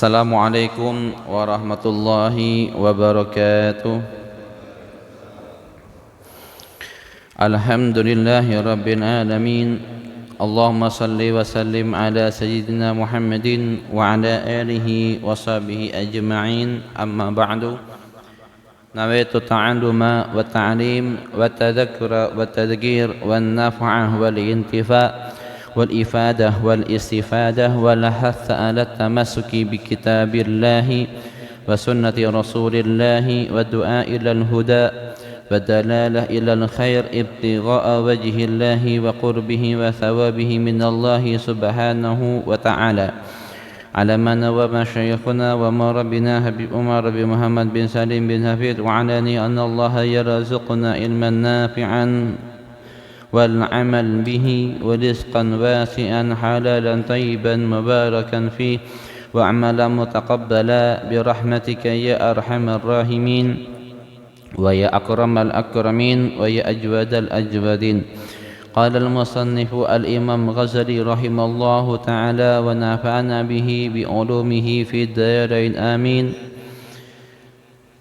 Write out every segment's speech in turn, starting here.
Assalamualaikum warahmatullahi wabarakatuh. Alhamdulillahi rabbil alamin. Allahumma salli wa sallim ala sayyidina Muhammadin wa ala alihi wa sahbihi ajma'in. Amma ba'du. Nawaitu ta'alluma wa ta'lim wa tadhakkura wa tadhkir wa naf'ah wal intifa' والإفادة والاستفادة والحث على التمسك بكتاب الله وسنة رسول الله والدعاء إلى الهدى والدلالة إلى الخير ابتغاء وجه الله وقربه وثوابه من الله سبحانه وتعالى على ما نوى مشايخنا ومربنا حبيب عمر بن محمد بن سليم بن حفيظ وعلاني أن الله يرزقنا علما نافعا والعمل به ورزقا واسعا حلالا طيبا مباركا فيه وعملا متقبلا برحمتك يا أرحم الراحمين ويا أكرم الأكرمين ويا أجود الأجودين. قال المصنف الإمام غزالي رحمه الله تعالى ونفعنا به بعلومه في الدارين آمين.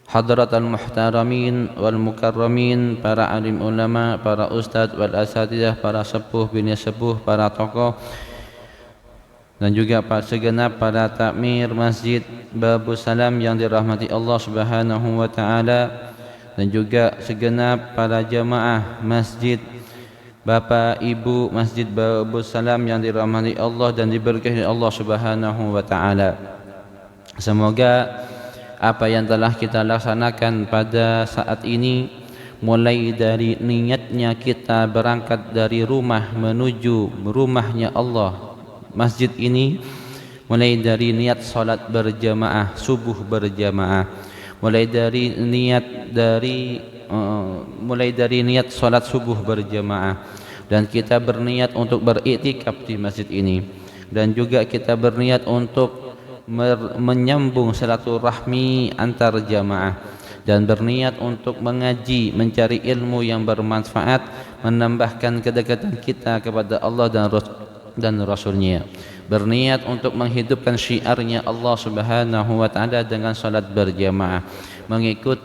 Hadratal muhtaramin wal mukarramin, para alim ulama, para ustadz wal asatidah, para sepuh bini sepuh, para tokoh dan juga segenap para takmir masjid Babus Salam yang dirahmati Allah Subhanahu wa taala, dan juga segenap para jamaah masjid Bapak Ibu Masjid Babus Salam yang dirahmati Allah dan diberkahi Allah Subhanahu wa taala. Semoga apa yang telah kita laksanakan pada saat ini, mulai dari niatnya kita berangkat dari rumah menuju rumahnya Allah, masjid ini, mulai dari niat salat berjamaah, subuh berjamaah, mulai dari niat salat subuh berjamaah, dan kita berniat untuk beriktikaf di masjid ini, dan juga kita berniat untuk menyambung silaturahmi antar jamaah, dan berniat untuk mengaji, mencari ilmu yang bermanfaat, menambahkan kedekatan kita kepada Allah dan Rasulnya, berniat untuk menghidupkan syiarnya Allah Subhanahu wa taala dengan salat berjamaah,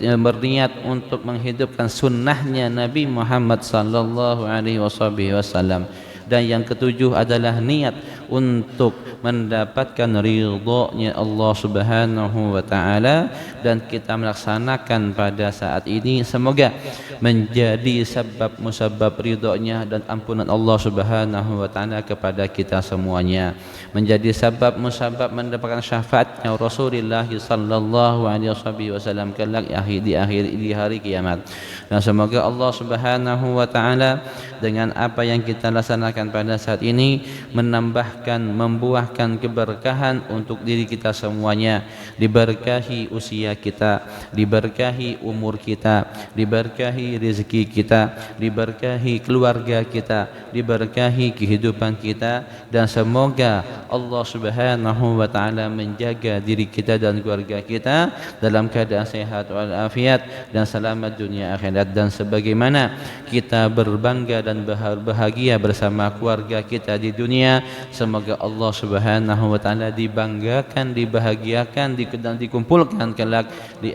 berniat untuk menghidupkan sunnahnya Nabi Muhammad sallallahu alaihi wasallam. Dan yang ketujuh adalah niat untuk mendapatkan ridhonya Allah Subhanahu wa taala, dan kita melaksanakan pada saat ini semoga menjadi sebab musabab ridhonya dan ampunan Allah Subhanahu wa taala kepada kita semuanya, menjadi sebab musabab mendapatkan syafaatnya Rasulullah sallallahu alaihi wasallam kelak di hari kiamat. Dan semoga Allah Subhanahu wa taala dengan apa yang kita laksanakan pada saat ini menambahkan, membuahkan keberkahan untuk diri kita semuanya, diberkahi usia kita, diberkahi umur kita, diberkahi rezeki kita, diberkahi keluarga kita, diberkahi kehidupan kita, dan semoga Allah Subhanahu wa taala menjaga diri kita dan keluarga kita dalam keadaan sehat walafiat dan selamat dunia akhirat. Dan sebagaimana kita berbangga dan bahagia bersama keluarga kita di dunia, semoga Allah Subhanahu wa taala dibanggakan, dibahagiakan, dan dikumpulkan kelak di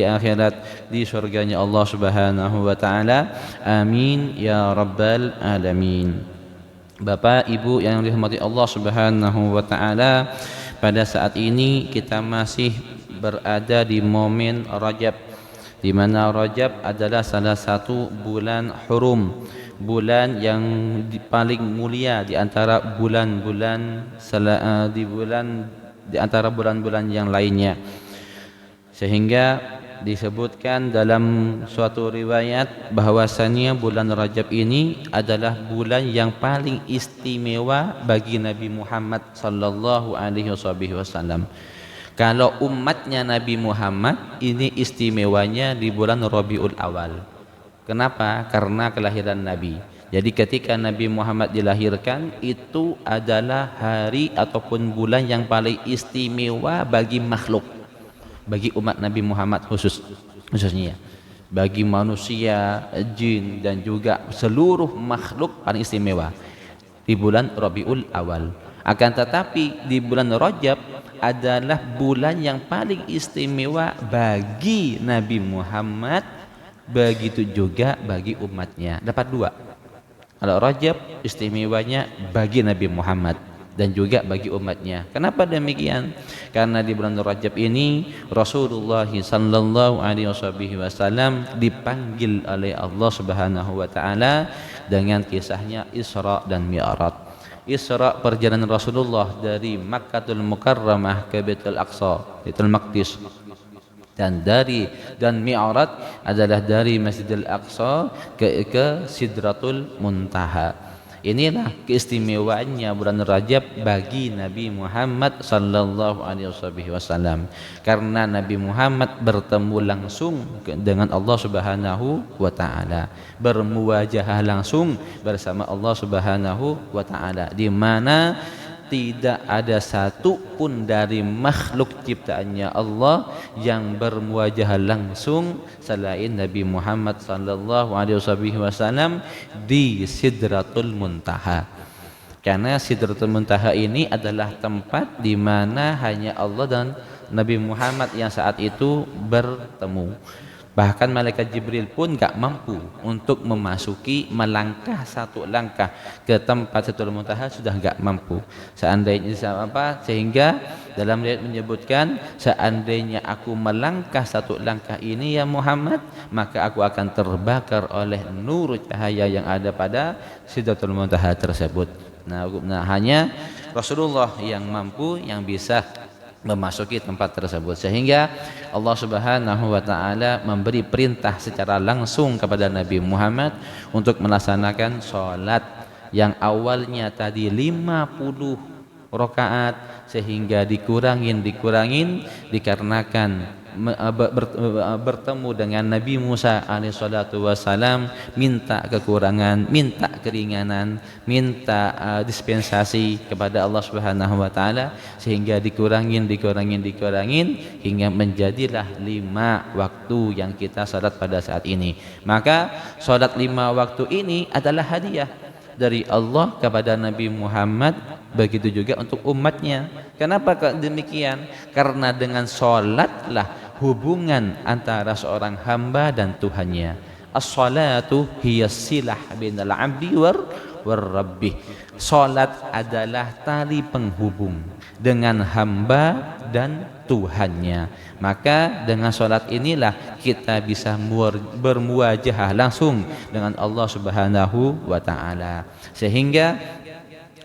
akhirat di surganya Allah Subhanahu wa taala. Amin ya rabbal alamin. Bapak Ibu yang dirahmati Allah Subhanahu wa taala, pada saat ini kita masih berada di momen Rajab, di mana Rajab adalah salah satu bulan hurum, bulan yang paling mulia di antara bulan-bulan yang lainnya, sehingga disebutkan dalam suatu riwayat bahwasannya bulan Rajab ini adalah bulan yang paling istimewa bagi Nabi Muhammad sallallahu alaihi wasallam. Kalau umatnya Nabi Muhammad ini istimewanya di bulan Rabiul Awal. Kenapa? Karena kelahiran Nabi. Jadi ketika Nabi Muhammad dilahirkan, itu adalah hari ataupun bulan yang paling istimewa bagi makhluk, bagi umat Nabi Muhammad khususnya, bagi manusia, jin, dan juga seluruh makhluk paling istimewa di bulan Rabiul Awal. Akan tetapi di bulan Rajab adalah bulan yang paling istimewa bagi Nabi Muhammad, begitu juga bagi umatnya. Dapat dua. Kalau Rajab istimewanya bagi Nabi Muhammad dan juga bagi umatnya. Kenapa demikian? Karena di bulan Rajab ini Rasulullah sallallahu alaihi wasallam dipanggil oleh Allah Subhanahu wa taala dengan kisahnya Isra dan Mi'raj. Isra, perjalanan Rasulullah dari Makkatul Mukarramah ke Baitul Aqsa, Baitul Maqdis, dan Mi'raj adalah dari Masjidil Aqsa ke Sidratul Muntaha. Inilah keistimewaannya bulan Rajab bagi Nabi Muhammad sallallahu alaihi wasallam, karena Nabi Muhammad bertemu langsung dengan Allah Subhanahu wa taala, bermuwajahah langsung bersama Allah Subhanahu wa taala, di mana tidak ada satu pun dari makhluk ciptaannya Allah yang bermuwajahah langsung selain Nabi Muhammad sallallahu alaihi wasallam di Sidratul Muntaha. Karena Sidratul Muntaha ini adalah tempat di mana hanya Allah dan Nabi Muhammad yang saat itu bertemu. Bahkan malaikat Jibril pun gak mampu untuk memasuki, melangkah satu langkah ke tempat Sidratul Muntaha, sudah gak mampu. Sehingga dalam riwayat menyebutkan, seandainya aku melangkah satu langkah ini ya Muhammad, maka aku akan terbakar oleh nur cahaya yang ada pada Sidratul Muntaha tersebut. Nah, hanya Rasulullah yang mampu, yang bisa memasuki tempat tersebut, sehingga Allah Subhanahu wa taala memberi perintah secara langsung kepada Nabi Muhammad untuk melaksanakan sholat yang awalnya tadi 50 rakaat, sehingga dikurangin dikarenakan bertemu dengan Nabi Musa alaihissalatu wassalam, minta kekurangan, minta keringanan, minta dispensasi kepada Allah Subhanahu wa taala, sehingga dikurangin hingga menjadilah 5 waktu yang kita salat pada saat ini. Maka salat 5 waktu ini adalah hadiah dari Allah kepada Nabi Muhammad, begitu juga untuk umatnya. Kenapa demikian? Karena dengan sholatlah hubungan antara seorang hamba dan Tuhannya. As-salatu hiya silah bainal 'abdi war rabbih. Salat adalah tali penghubung dengan hamba dan Tuhannya. Maka dengan salat inilah kita bisa bermuwajahah langsung dengan Allah Subhanahu wa taala. Sehingga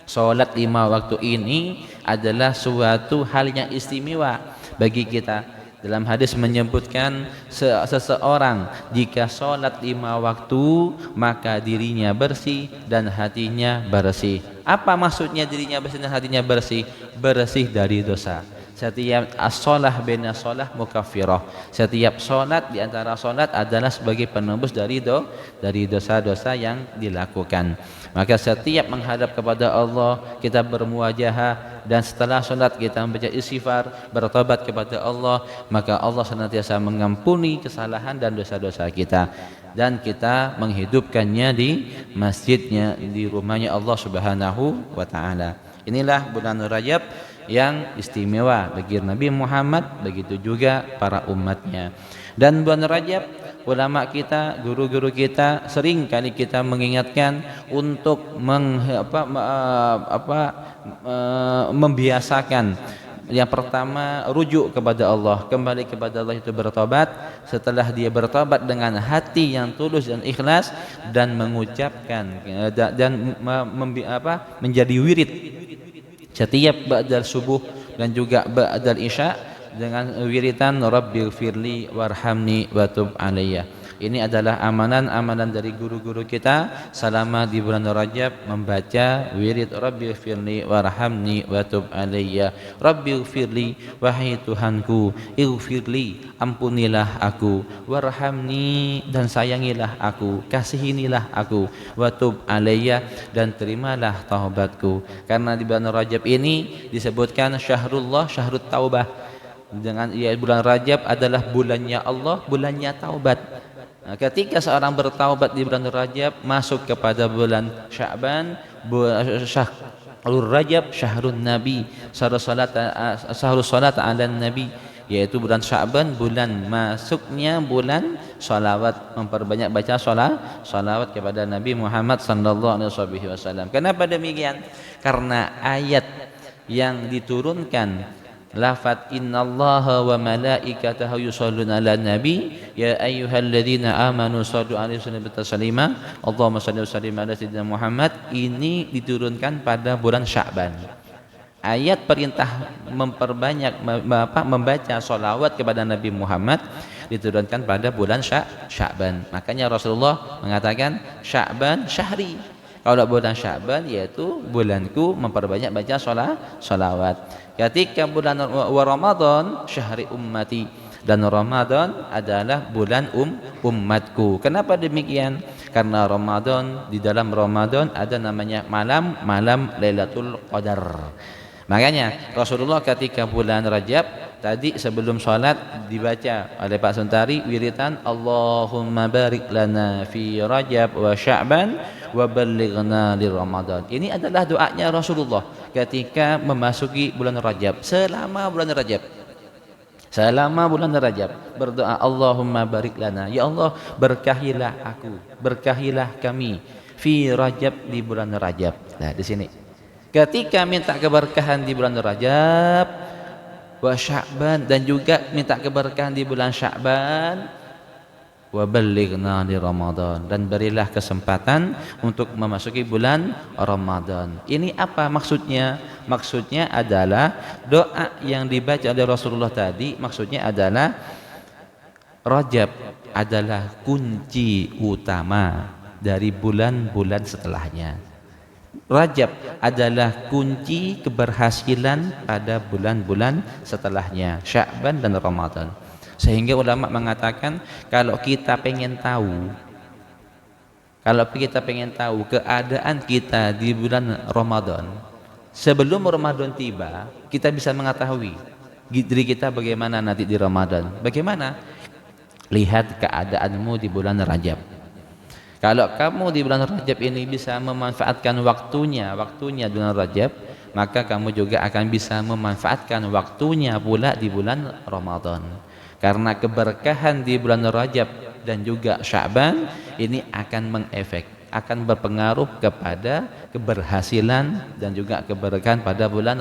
salat 5 waktu ini adalah suatu hal yang istimewa bagi kita. Dalam hadis menyebutkan seseorang jika sholat 5 waktu maka dirinya bersih dan hatinya bersih. Apa maksudnya dirinya bersih dan hatinya bersih? Bersih dari dosa. Setiap as-shalah baina shalah mukaffirah. Setiap sholat di antara sholat adalah sebagai penembus dari dosa-dosa yang dilakukan. Maka setiap menghadap kepada Allah kita bermuwajahah, dan setelah sholat kita membaca istighfar, bertobat kepada Allah, maka Allah senantiasa mengampuni kesalahan dan dosa-dosa kita, dan kita menghidupkannya di masjidnya, di rumahnya Allah Subhanahu wa taala. Inilah bulan Rajab yang istimewa bagi Nabi Muhammad, begitu juga para umatnya. Dan bulan Rajab, ulama kita, guru-guru kita sering kali kita mengingatkan untuk membiasakan. Yang pertama, rujuk kepada Allah, kembali kepada Allah itu bertobat. Setelah dia bertobat dengan hati yang tulus dan ikhlas, dan mengucapkan dan menjadi wirid setiap ba'dal subuh dan juga ba'dal isya dengan wiridan Rabbighfirli warhamni watub alayya. Ini adalah amalan-amalan dari guru-guru kita selama di bulan Rajab, membaca wirid Rabbighfirli warhamni watub alayya. Rabbighfirli, wahai Tuhanku, ighfirli, ampunilah aku, warhamni, dan sayangilah aku, kasihinilah aku, watub alayya, dan terimalah taubatku. Karena di bulan Rajab ini disebutkan syahrullah, syahrut taubah. Dengan bulan Rajab adalah bulannya Allah, bulannya taubat. Nah, ketika seorang bertaubat di bulan Rajab, masuk kepada bulan Sya'ban, Rajab syahrun nabi, syahrus salat ala nabi, yaitu bulan Sya'ban, bulan masuknya bulan salawat, memperbanyak baca salawat kepada Nabi Muhammad sallallahu alaihi wasallam. Kenapa demikian? Karena ayat yang diturunkan lafaz innallaha wa malaikatahu yusholluna ala nabi ya ayyuhalladzina amanu shallu alaihi wa sallimu Allahumma shalli wa sallim ala sayyidina Muhammad, ini diturunkan pada bulan Sya'ban. Ayat perintah memperbanyak membaca sholawat kepada Nabi Muhammad diturunkan pada bulan Sya'ban. Makanya Rasulullah mengatakan Sya'ban syahri. Kalau bulan Sya'ban yaitu bulanku, memperbanyak baca sholawat. Ketika bulan Ramadan syahri ummati, dan Ramadan adalah bulan umatku. Kenapa demikian? Karena Ramadan, di dalam Ramadan ada namanya malam Lailatul Qadar. Makanya Rasulullah ketika bulan Rajab tadi sebelum sholat dibaca oleh Pak Suntari wiritan Allahumma barik lana fi Rajab wa Sya'ban wa ballighna li Ramadan. Ini adalah doanya Rasulullah ketika memasuki bulan Rajab. Selama bulan Rajab berdoa Allahumma barik lana, ya Allah berkahilah aku, berkahilah kami fi Rajab, di bulan Rajab. Nah di sini ketika minta keberkahan di bulan Rajab wa Sya'ban, dan juga minta keberkahan di bulan Sya'ban, wa ballighna li Ramadan, dan berilah kesempatan untuk memasuki bulan Ramadan. Ini apa maksudnya? Maksudnya adalah doa yang dibaca oleh Rasulullah tadi, maksudnya adalah Rajab adalah kunci utama dari bulan-bulan setelahnya. Rajab adalah kunci keberhasilan pada bulan-bulan setelahnya, Sya'ban dan Ramadan. Sehingga ulama mengatakan kalau kita pengen tahu keadaan kita di bulan Ramadan, sebelum Ramadan tiba, kita bisa mengetahui diri kita bagaimana nanti di Ramadan. Bagaimana? Lihat keadaanmu di bulan Rajab. Kalau kamu di bulan Rajab ini bisa memanfaatkan waktunya bulan Rajab, maka kamu juga akan bisa memanfaatkan waktunya pula di bulan Ramadan. Karena keberkahan di bulan Rajab dan juga Sya'ban ini akan akan berpengaruh kepada keberhasilan dan juga keberkahan pada bulan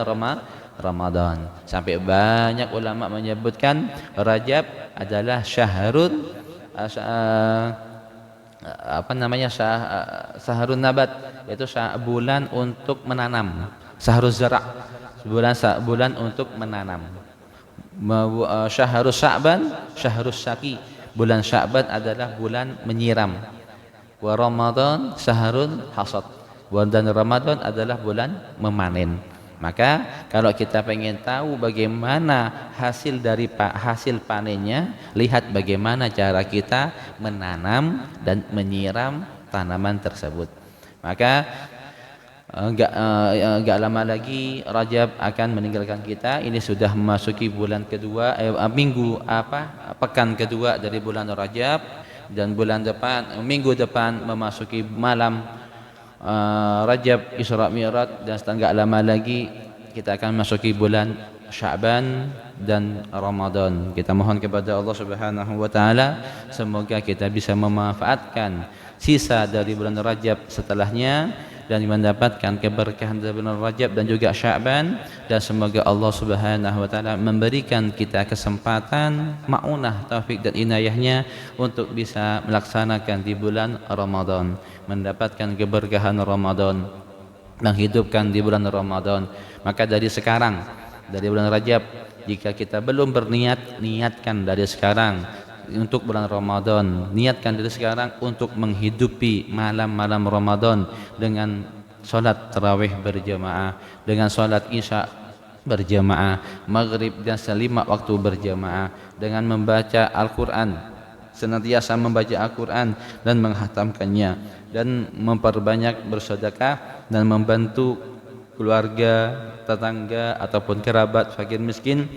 Ramadan. Sampai banyak ulama menyebutkan Rajab adalah syahrun syahrun nabat, yaitu bulan untuk menanam, syahruz zara', bulan untuk menanam. Syahrus Sya'ban syahrus syaki, bulan Sya'ban adalah bulan menyiram. Wa Ramadan syahrun hasad, dan Ramadan adalah bulan memanen. Maka kalau kita pengen tahu bagaimana hasil panennya, lihat bagaimana cara kita menanam dan menyiram tanaman tersebut. Maka enggak lama lagi Rajab akan meninggalkan kita. Ini sudah memasuki bulan kedua, pekan kedua dari bulan Rajab, dan minggu depan memasuki malam Rajab Isra Mi'raj, dan enggak lama lagi kita akan memasuki bulan Sya'ban dan Ramadan. Kita mohon kepada Allah Subhanahu wa taala semoga kita bisa memanfaatkan sisa dari bulan Rajab setelahnya dan mendapatkan keberkahan dari bulan Rajab dan juga Sya'ban, dan semoga Allah Subhanahu wa taala memberikan kita kesempatan, maunah, taufik dan inayahnya untuk bisa melaksanakan di bulan Ramadan, mendapatkan keberkahan Ramadan, menghidupkan di bulan Ramadan. Maka dari sekarang, dari bulan Rajab, jika kita belum berniat, niatkan dari sekarang untuk bulan Ramadan, niatkan dari sekarang untuk menghidupi malam-malam Ramadan dengan sholat tarawih berjamaah, dengan sholat isya berjamaah, maghrib dan 5 waktu berjamaah, dengan membaca Al-Quran, senantiasa membaca Al-Quran dan menghatamkannya, dan memperbanyak bersedekah dan membantu keluarga, tetangga ataupun kerabat fakir miskin,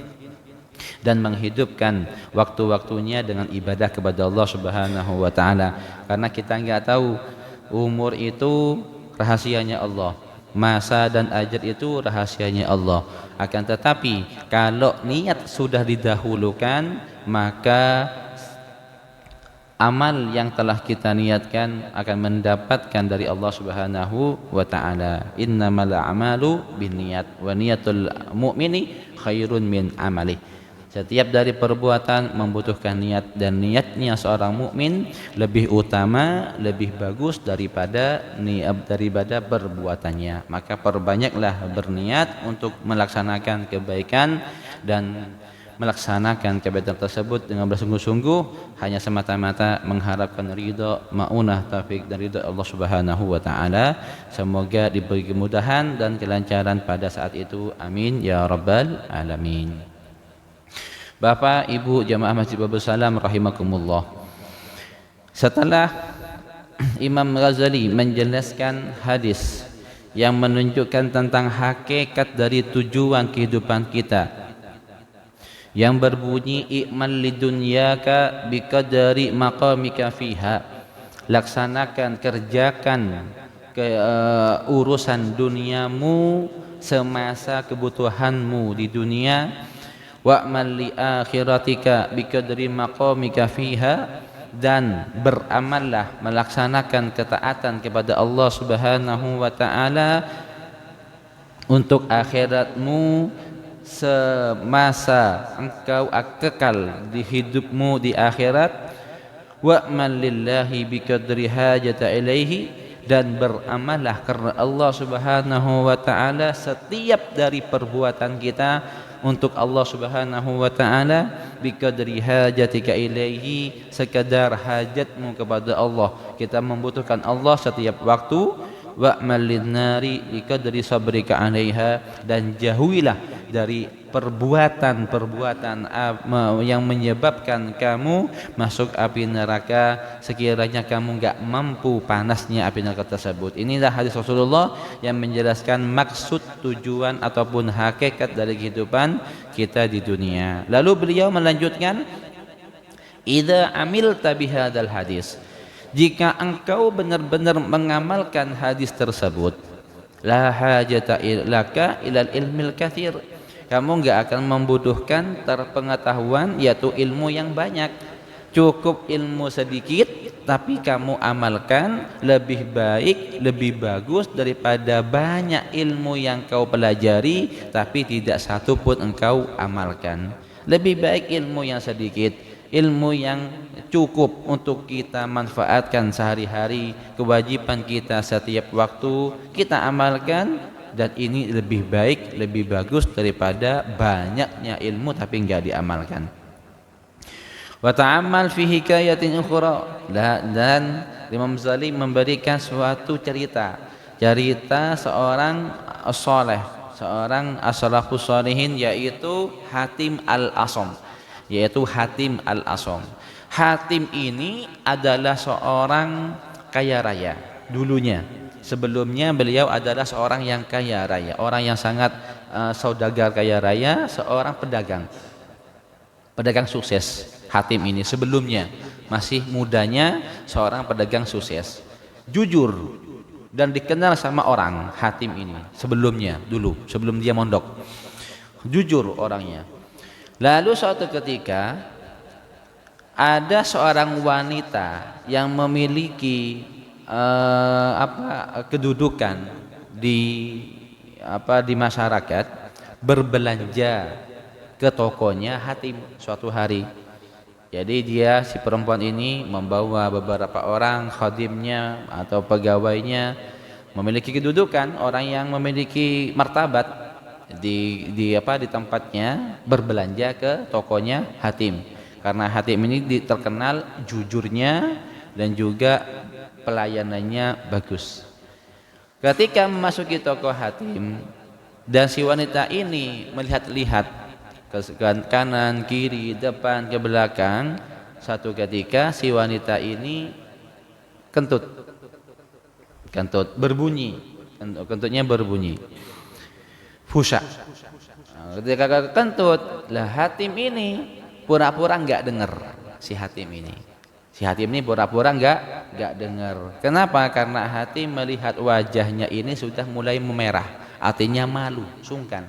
dan menghidupkan waktu-waktunya dengan ibadah kepada Allah Subhanahu wa taala. Karena kita enggak tahu umur itu rahasianya Allah. Masa dan ajal itu rahasianya Allah. Akan tetapi kalau niat sudah didahulukan, maka amal yang telah kita niatkan akan mendapatkan dari Allah Subhanahu wa taala. Innamal a'malu binniyat wa niyatul mu'mini khairun min amali. Setiap dari perbuatan membutuhkan niat, dan niatnya seorang mukmin lebih utama, lebih bagus daripada perbuatannya. Maka perbanyaklah berniat untuk melaksanakan kebaikan dan melaksanakan kebaikan tersebut dengan bersungguh-sungguh, hanya semata-mata mengharapkan ridha, maunah, taufik dan ridha Allah Subhanahu wa taala. Semoga diberi kemudahan dan kelancaran pada saat itu. Amin ya rabbal alamin. Bapak, Ibu, jamaah Masjid Babus Salam rahimakumullah. Setelah Imam Ghazali menjelaskan hadis yang menunjukkan tentang hakikat dari tujuan kehidupan kita, yang berbunyi i'mal lidunyaka biqadari maqamika fiha, laksanakan, kerjakan urusan duniamu semasa kebutuhanmu di dunia. Wa'mal li akhiratika biqadri maqamika fiha, dan beramallah, melaksanakan ketaatan kepada Allah Subhanahu wa taala untuk akhiratmu semasa engkau kekal di hidupmu di akhirat. Wa'mal lillahi biqadri hajata ilaihi, dan beramallah karena Allah Subhanahu wa taala setiap dari perbuatan kita untuk Allah Subhanahu wa taala. Biqadri hajatika ilaihi, sekadar hajatmu kepada Allah. Kita membutuhkan Allah setiap waktu. Wa'mal linnari biqadri sabrika 'alaiha, dan jauhilah dari perbuatan-perbuatan yang menyebabkan kamu masuk api neraka sekiranya kamu enggak mampu panasnya api neraka tersebut. Inilah hadis Rasulullah yang menjelaskan maksud, tujuan ataupun hakikat dari kehidupan kita di dunia. Lalu beliau melanjutkan, idza amilta bihadzal hadis, jika engkau benar-benar mengamalkan hadis tersebut, la hajata laka ilal ilmil katsir, kamu enggak akan membutuhkan terpengetahuan, yaitu ilmu yang banyak. Cukup ilmu sedikit tapi kamu amalkan, lebih baik, lebih bagus daripada banyak ilmu yang kau pelajari tapi tidak satu pun engkau amalkan. Lebih baik ilmu yang sedikit, ilmu yang cukup untuk kita manfaatkan sehari-hari, kewajiban kita setiap waktu kita amalkan, dan ini lebih baik, lebih bagus daripada banyaknya ilmu tapi enggak diamalkan. Wa ta'ammal fi hikayatin ukhra, dan Imam Ghazali memberikan suatu cerita seorang saleh, seorang as-salafus shalihin, yaitu Hatim al-Asam. Hatim ini adalah seorang kaya raya dulunya. Sebelumnya beliau adalah seorang yang kaya raya, orang yang sangat saudagar kaya raya, seorang pedagang sukses. Hatim ini sebelumnya masih mudanya seorang pedagang sukses, jujur dan dikenal sama orang. Hatim ini sebelumnya, dulu sebelum dia mondok, jujur orangnya. Lalu suatu ketika ada seorang wanita yang memiliki kedudukan di masyarakat, berbelanja ke tokonya Hatim suatu hari. Jadi si perempuan ini membawa beberapa orang khadimnya atau pegawainya, memiliki kedudukan, orang yang memiliki martabat di tempatnya, berbelanja ke tokonya Hatim. Karena Hatim ini terkenal jujurnya dan juga pelayanannya bagus. Ketika memasuki toko Hatim dan si wanita ini melihat-lihat ke kanan, kiri, depan, ke belakang, satu ketika si wanita ini kentutnya berbunyi fusha. Ketika kentut, lah Hatim ini pura-pura enggak dengar. Si Hatim ini Si Hatim ini pura-pura enggak dengar. Kenapa? Karena Hatim melihat wajahnya ini sudah mulai memerah, artinya malu, sungkan.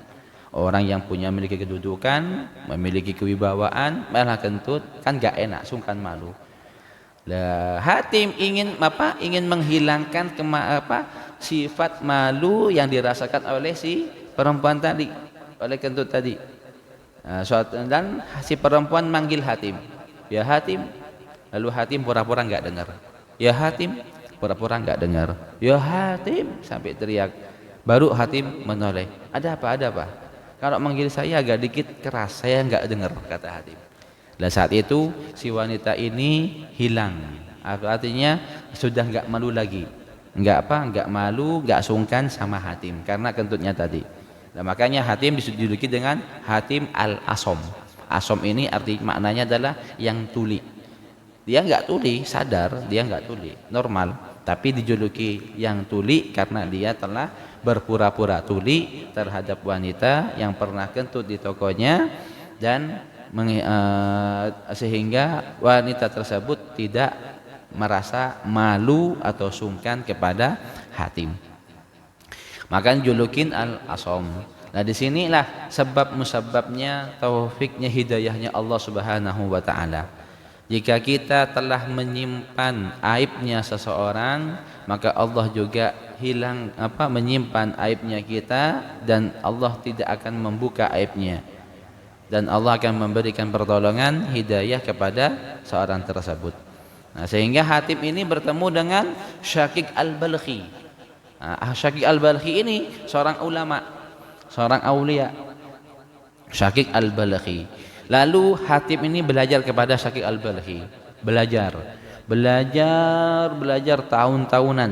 Orang yang punya memiliki kedudukan, memiliki kewibawaan, malah kentut, kan enggak enak, sungkan, malu. Lah Hatim ingin apa? Ingin menghilangkan sifat malu yang dirasakan oleh si perempuan tadi, oleh kentut tadi. Nah, dan si perempuan manggil Hatim, ya Hatim. Lalu Hatim pura-pura enggak dengar. Ya Hatim, pura-pura enggak dengar. Ya Hatim, sampai teriak. Baru Hatim menoleh. Ada apa? Ada apa? Kalau manggil saya agak dikit keras, saya enggak dengar, kata Hatim. Dan saat itu si wanita ini hilang. Artinya sudah enggak malu lagi. Enggak malu, enggak sungkan sama Hatim karena kentutnya tadi. Nah, makanya Hatim dijuluki dengan Hatim al-Asom. Asom ini arti maknanya adalah yang tuli. Dia enggak tuli, sadar dia enggak tuli, normal, tapi dijuluki yang tuli karena dia telah berpura-pura tuli terhadap wanita yang pernah kentut di tokonya, dan sehingga wanita tersebut tidak merasa malu atau sungkan kepada Hatim. Maka julukin al-Asom. Nah, disinilah sebab musababnya, taufiknya, hidayahnya Allah Subhanahu wa taala. Jika kita telah menyimpan aibnya seseorang, maka Allah juga menyimpan aibnya kita, dan Allah tidak akan membuka aibnya, dan Allah akan memberikan pertolongan hidayah kepada seorang tersebut. Nah, sehingga Hatim ini bertemu dengan Syakik al-Balkhi. Nah, Syakik al-Balkhi ini seorang ulama, seorang aulia, Syakik al-Balkhi. Lalu Hatim ini belajar kepada Syakik al-Balkhi, belajar tahun-tahunan.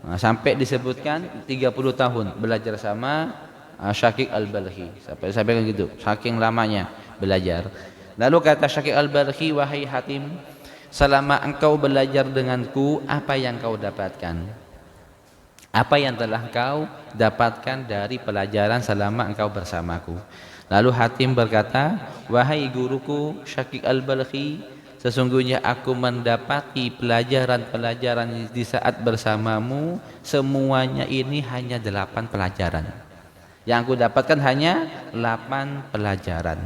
Nah, sampai disebutkan 30 tahun belajar sama Syakik al-Balkhi, sampai gitu, saking lamanya belajar. Lalu kata Syakik al-Balkhi, wahai Hatim, selama engkau belajar denganku, apa yang kau dapatkan? Apa yang telah kau dapatkan dari pelajaran selama engkau bersamaku? Lalu Hatim berkata, wahai guruku Syakik al-Balkhi, sesungguhnya aku mendapati pelajaran-pelajaran di saat bersamamu, semuanya ini hanya 8 pelajaran. Yang aku dapatkan hanya 8 pelajaran.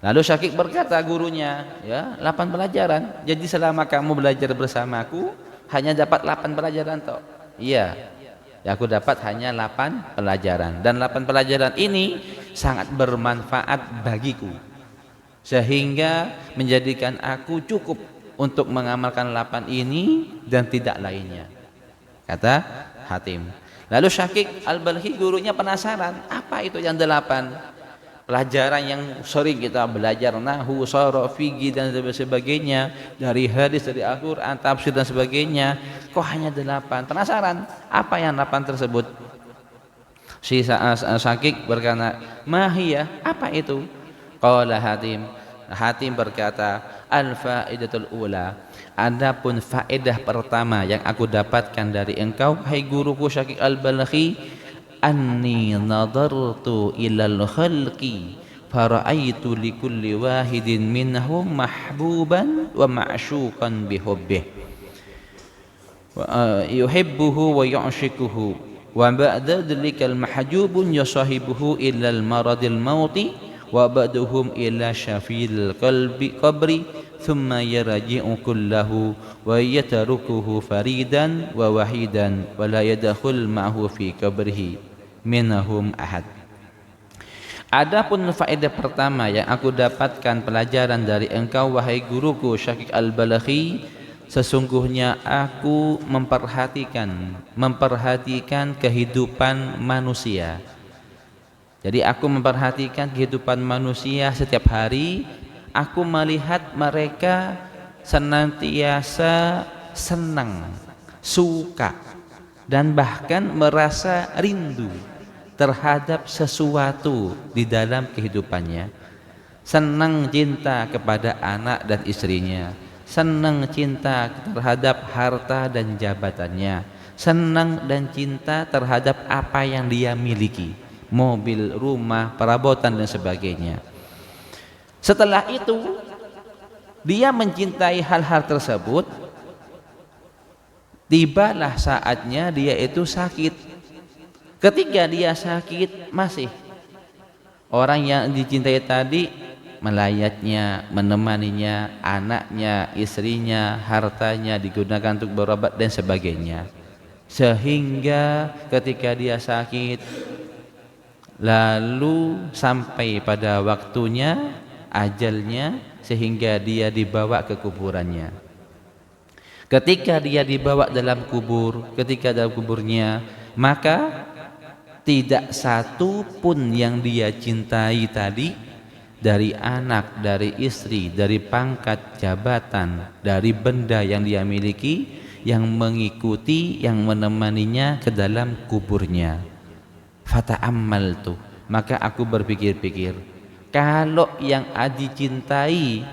Lalu Syakik berkata gurunya, ya 8 pelajaran. Jadi selama kamu belajar bersamaku hanya dapat 8 pelajaran toh? Iya. Yang aku dapat hanya 8 pelajaran, dan 8 pelajaran ini sangat bermanfaat bagiku sehingga menjadikan aku cukup untuk mengamalkan 8 ini dan tidak lainnya, kata Hatim. Lalu Syakik al-Balkhi gurunya penasaran, apa itu yang 8 pelajaran yang sering kita belajar, nahwu, sharaf, fikih dan sebagainya, dari hadis, dari Al-Qur'an, tafsir dan sebagainya, kok hanya 8? Penasaran, apa yang 8 tersebut? Si Syakik berkata, mahiyah, apa itu? Qala Hatim berkata, al-faidatul ula, adapun faedah pertama yang aku dapatkan dari engkau, hai guruku Syakik al-Balkhi, anni nadartu ilal khalqi fara'aitu likulli wahidin minhum mahbuban wa ma'syuqan bihubbih wa yuhibbuhu wa yu'shikuhu wa ba'da dhalikal mahjubun yusahibuhu ilal maradil mauti wa ba'duhum ila syafil qabri thumma yarji'u kullahu wa yatarukuhu faridan wa wahidan wa la yadkhul ma'hu fi qabrihi minhum ahad. Adapun faedah pertama yang aku dapatkan pelajaran dari engkau wahai guruku Syakik al-Balkhi, sesungguhnya aku memperhatikan kehidupan manusia. Jadi aku memperhatikan kehidupan manusia setiap hari. Aku melihat mereka senantiasa senang, suka, dan bahkan merasa rindu terhadap sesuatu di dalam kehidupannya. Senang cinta kepada anak dan istrinya, senang cinta terhadap harta dan jabatannya, senang dan cinta terhadap apa yang dia miliki, mobil, rumah, perabotan dan sebagainya. Setelah itu dia mencintai hal-hal tersebut, tibalah saatnya dia itu sakit. Ketika dia sakit, masih orang yang dicintai tadi melayatnya, menemaninya, anaknya, istrinya, hartanya digunakan untuk berobat dan sebagainya. Sehingga ketika dia sakit, lalu sampai pada waktunya, ajalnya, sehingga dia dibawa ke kuburannya. Ketika dia dibawa dalam kubur, ketika dalam kuburnya, maka tidak satu pun yang dia cintai tadi, dari anak, dari istri, dari pangkat jabatan, dari benda yang dia miliki, yang mengikuti, yang menemaninya ke dalam kuburnya. Fata'ammaltu, maka aku berpikir-pikir, kalau yang dicintai,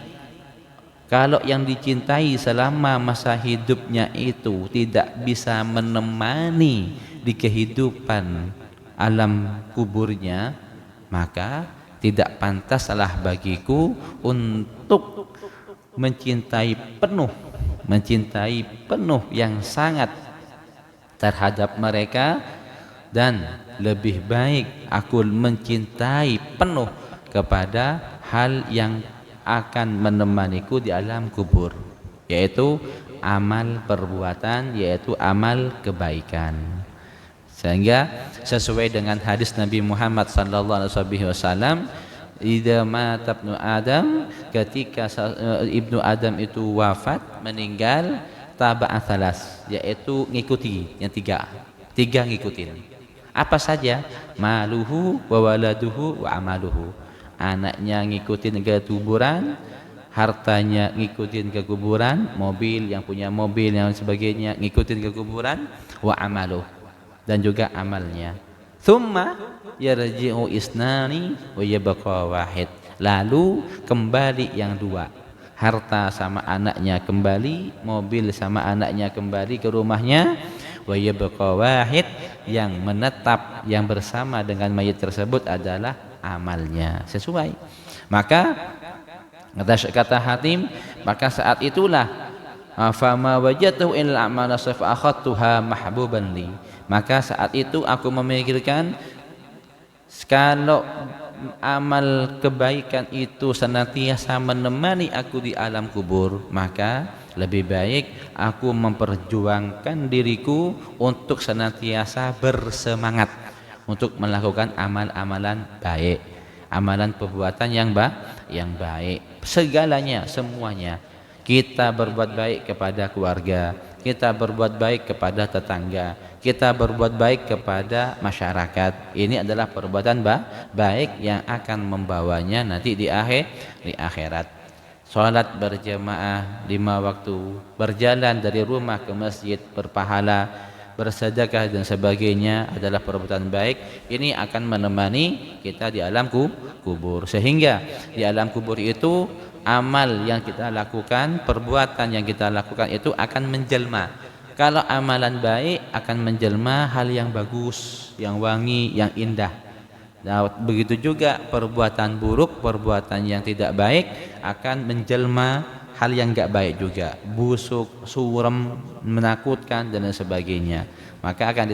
kalau yang dicintai selama masa hidupnya itu tidak bisa menemani di kehidupan alam kuburnya, maka tidak pantaslah bagiku untuk mencintai penuh yang sangat terhadap mereka, dan lebih baik aku mencintai penuh kepada hal yang akan menemaniku di alam kubur, yaitu amal perbuatan, yaitu amal kebaikan. Sehingga sesuai dengan hadis Nabi Muhammad sallallahu alaihi wasallam, idza mata ibnu Adam, ketika ibnu Adam itu wafat, meninggal, taba'a thalas, yaitu ngikuti yang tiga ngikutin. Apa saja? Maluhu wa waladuhu wa amaluhu. Anaknya ngikutin ke kuburan, hartanya ngikutin ke kuburan, mobil, yang punya mobil yang sebagainya ngikutin ke kuburan, wa amaluhu, dan juga amalnya. Thumma yarji'u isnani wa yabqa wahid. Lalu kembali yang dua, harta sama anaknya kembali, mobil sama anaknya kembali ke rumahnya, wa yabqa wahid, yang menetap, yang bersama dengan mayit tersebut adalah amalnya. Sesuai. Maka kata Hatim, maka saat itulah fama wajadtu il a'mala fa akhadtuha mahbuban li. Maka saat itu aku memikirkan, kalau amal kebaikan itu senantiasa menemani aku di alam kubur, maka lebih baik aku memperjuangkan diriku untuk senantiasa bersemangat untuk melakukan amal-amalan baik, amalan perbuatan yang baik, segalanya, semuanya. Kita berbuat baik kepada keluarga, kita berbuat baik kepada tetangga, kita berbuat baik kepada masyarakat. Ini adalah perbuatan baik yang akan membawanya nanti di akhirat. Salat berjamaah 5 waktu, berjalan dari rumah ke masjid berpahala, bersedekah dan sebagainya adalah perbuatan baik. Ini akan menemani kita di alam kubur, sehingga di alam kubur itu amal yang kita lakukan, perbuatan yang kita lakukan itu akan menjelma. Kalau amalan baik akan menjelma hal yang bagus, yang wangi, yang indah. Nah, begitu juga perbuatan buruk, perbuatan yang tidak baik akan menjelma hal yang enggak baik juga, busuk, suram, menakutkan dan sebagainya. Maka akan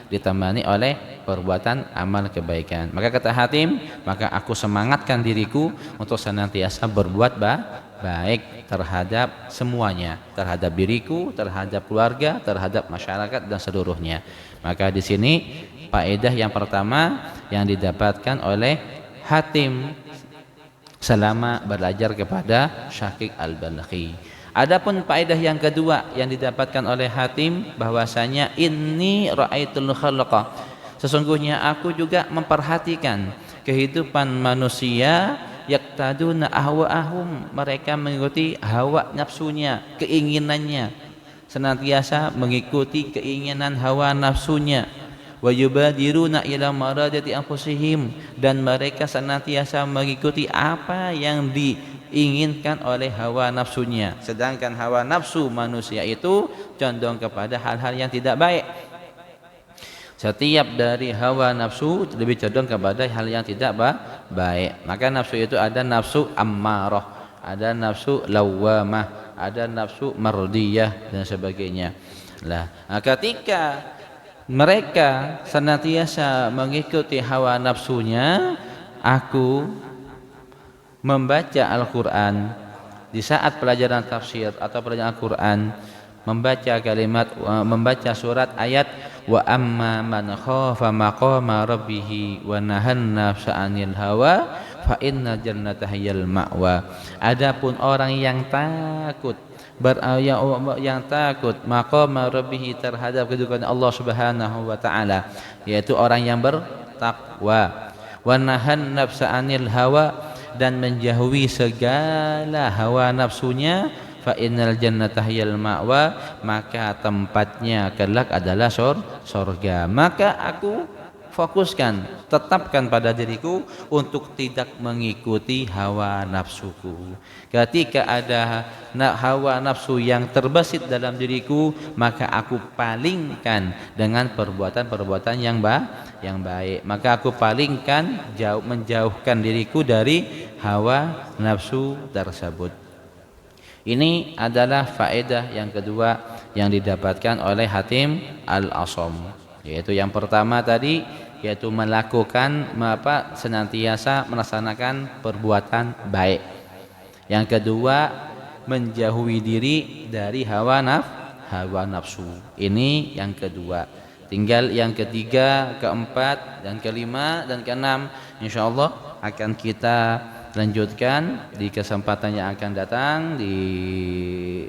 ditemani oleh perbuatan amal kebaikan. Maka kata Hatim, maka aku semangatkan diriku untuk senantiasa berbuat baik terhadap semuanya, terhadap diriku, terhadap keluarga, terhadap masyarakat dan seluruhnya. Maka di sini faedah yang pertama yang didapatkan oleh Hatim selama belajar kepada Syaqiq Al-Balkhi. Adapun faedah yang kedua yang didapatkan oleh Hatim, bahwasanya inni ra'aitul khalqa, sesungguhnya aku juga memperhatikan kehidupan manusia, yaktaduna ahwa'ahum, mereka mengikuti hawa nafsunya, keinginannya, senantiasa mengikuti keinginan hawa nafsunya. Wa yubadiruna ila maradati anfusihim, dan mereka senantiasa mengikuti apa yang diinginkan oleh hawa nafsunya, sedangkan hawa nafsu manusia itu condong kepada hal-hal yang tidak baik. Setiap dari hawa nafsu lebih cenderung kepada hal yang tidak baik. Maka nafsu itu ada nafsu ammarah, ada nafsu lawamah, ada nafsu mardiyah dan sebagainya. Nah, ketika mereka senantiasa mengikuti hawa nafsunya, aku membaca Al-Quran di saat pelajaran tafsir atau pelajaran Al-Quran, membaca kalimat, membaca surat ayat wa amma man khafa maqama rabbih wa nahan nafsa 'anil hawa fa inna jannata hiyal ma'wa. Adapun orang yang takut yang takut maqama rabbih, terhadap kedudukan Allah Subhanahu wa taala, yaitu orang yang bertakwa, wa nahan nafsa 'anil hawa, dan menjauhi segala hawa nafsunya, fa innal jannata hiyal ma'wa, maka tempatnya kelak adalah surga. Maka aku fokuskan, tetapkan pada diriku untuk tidak mengikuti hawa nafsuku. Ketika ada hawa nafsu yang terbesit dalam diriku, maka aku palingkan dengan perbuatan-perbuatan yang baik. Maka aku palingkan, menjauhkan diriku dari hawa nafsu tersebut. Ini adalah faedah yang kedua yang didapatkan oleh Hatim Al-Asam, yaitu yang pertama tadi, yaitu melakukan senantiasa melaksanakan perbuatan baik. Yang kedua, menjauhi diri dari hawa nafsu. Ini yang kedua. Tinggal yang ketiga, keempat, dan kelima, dan keenam, insyaallah akan kita lanjutkan di kesempatan yang akan datang di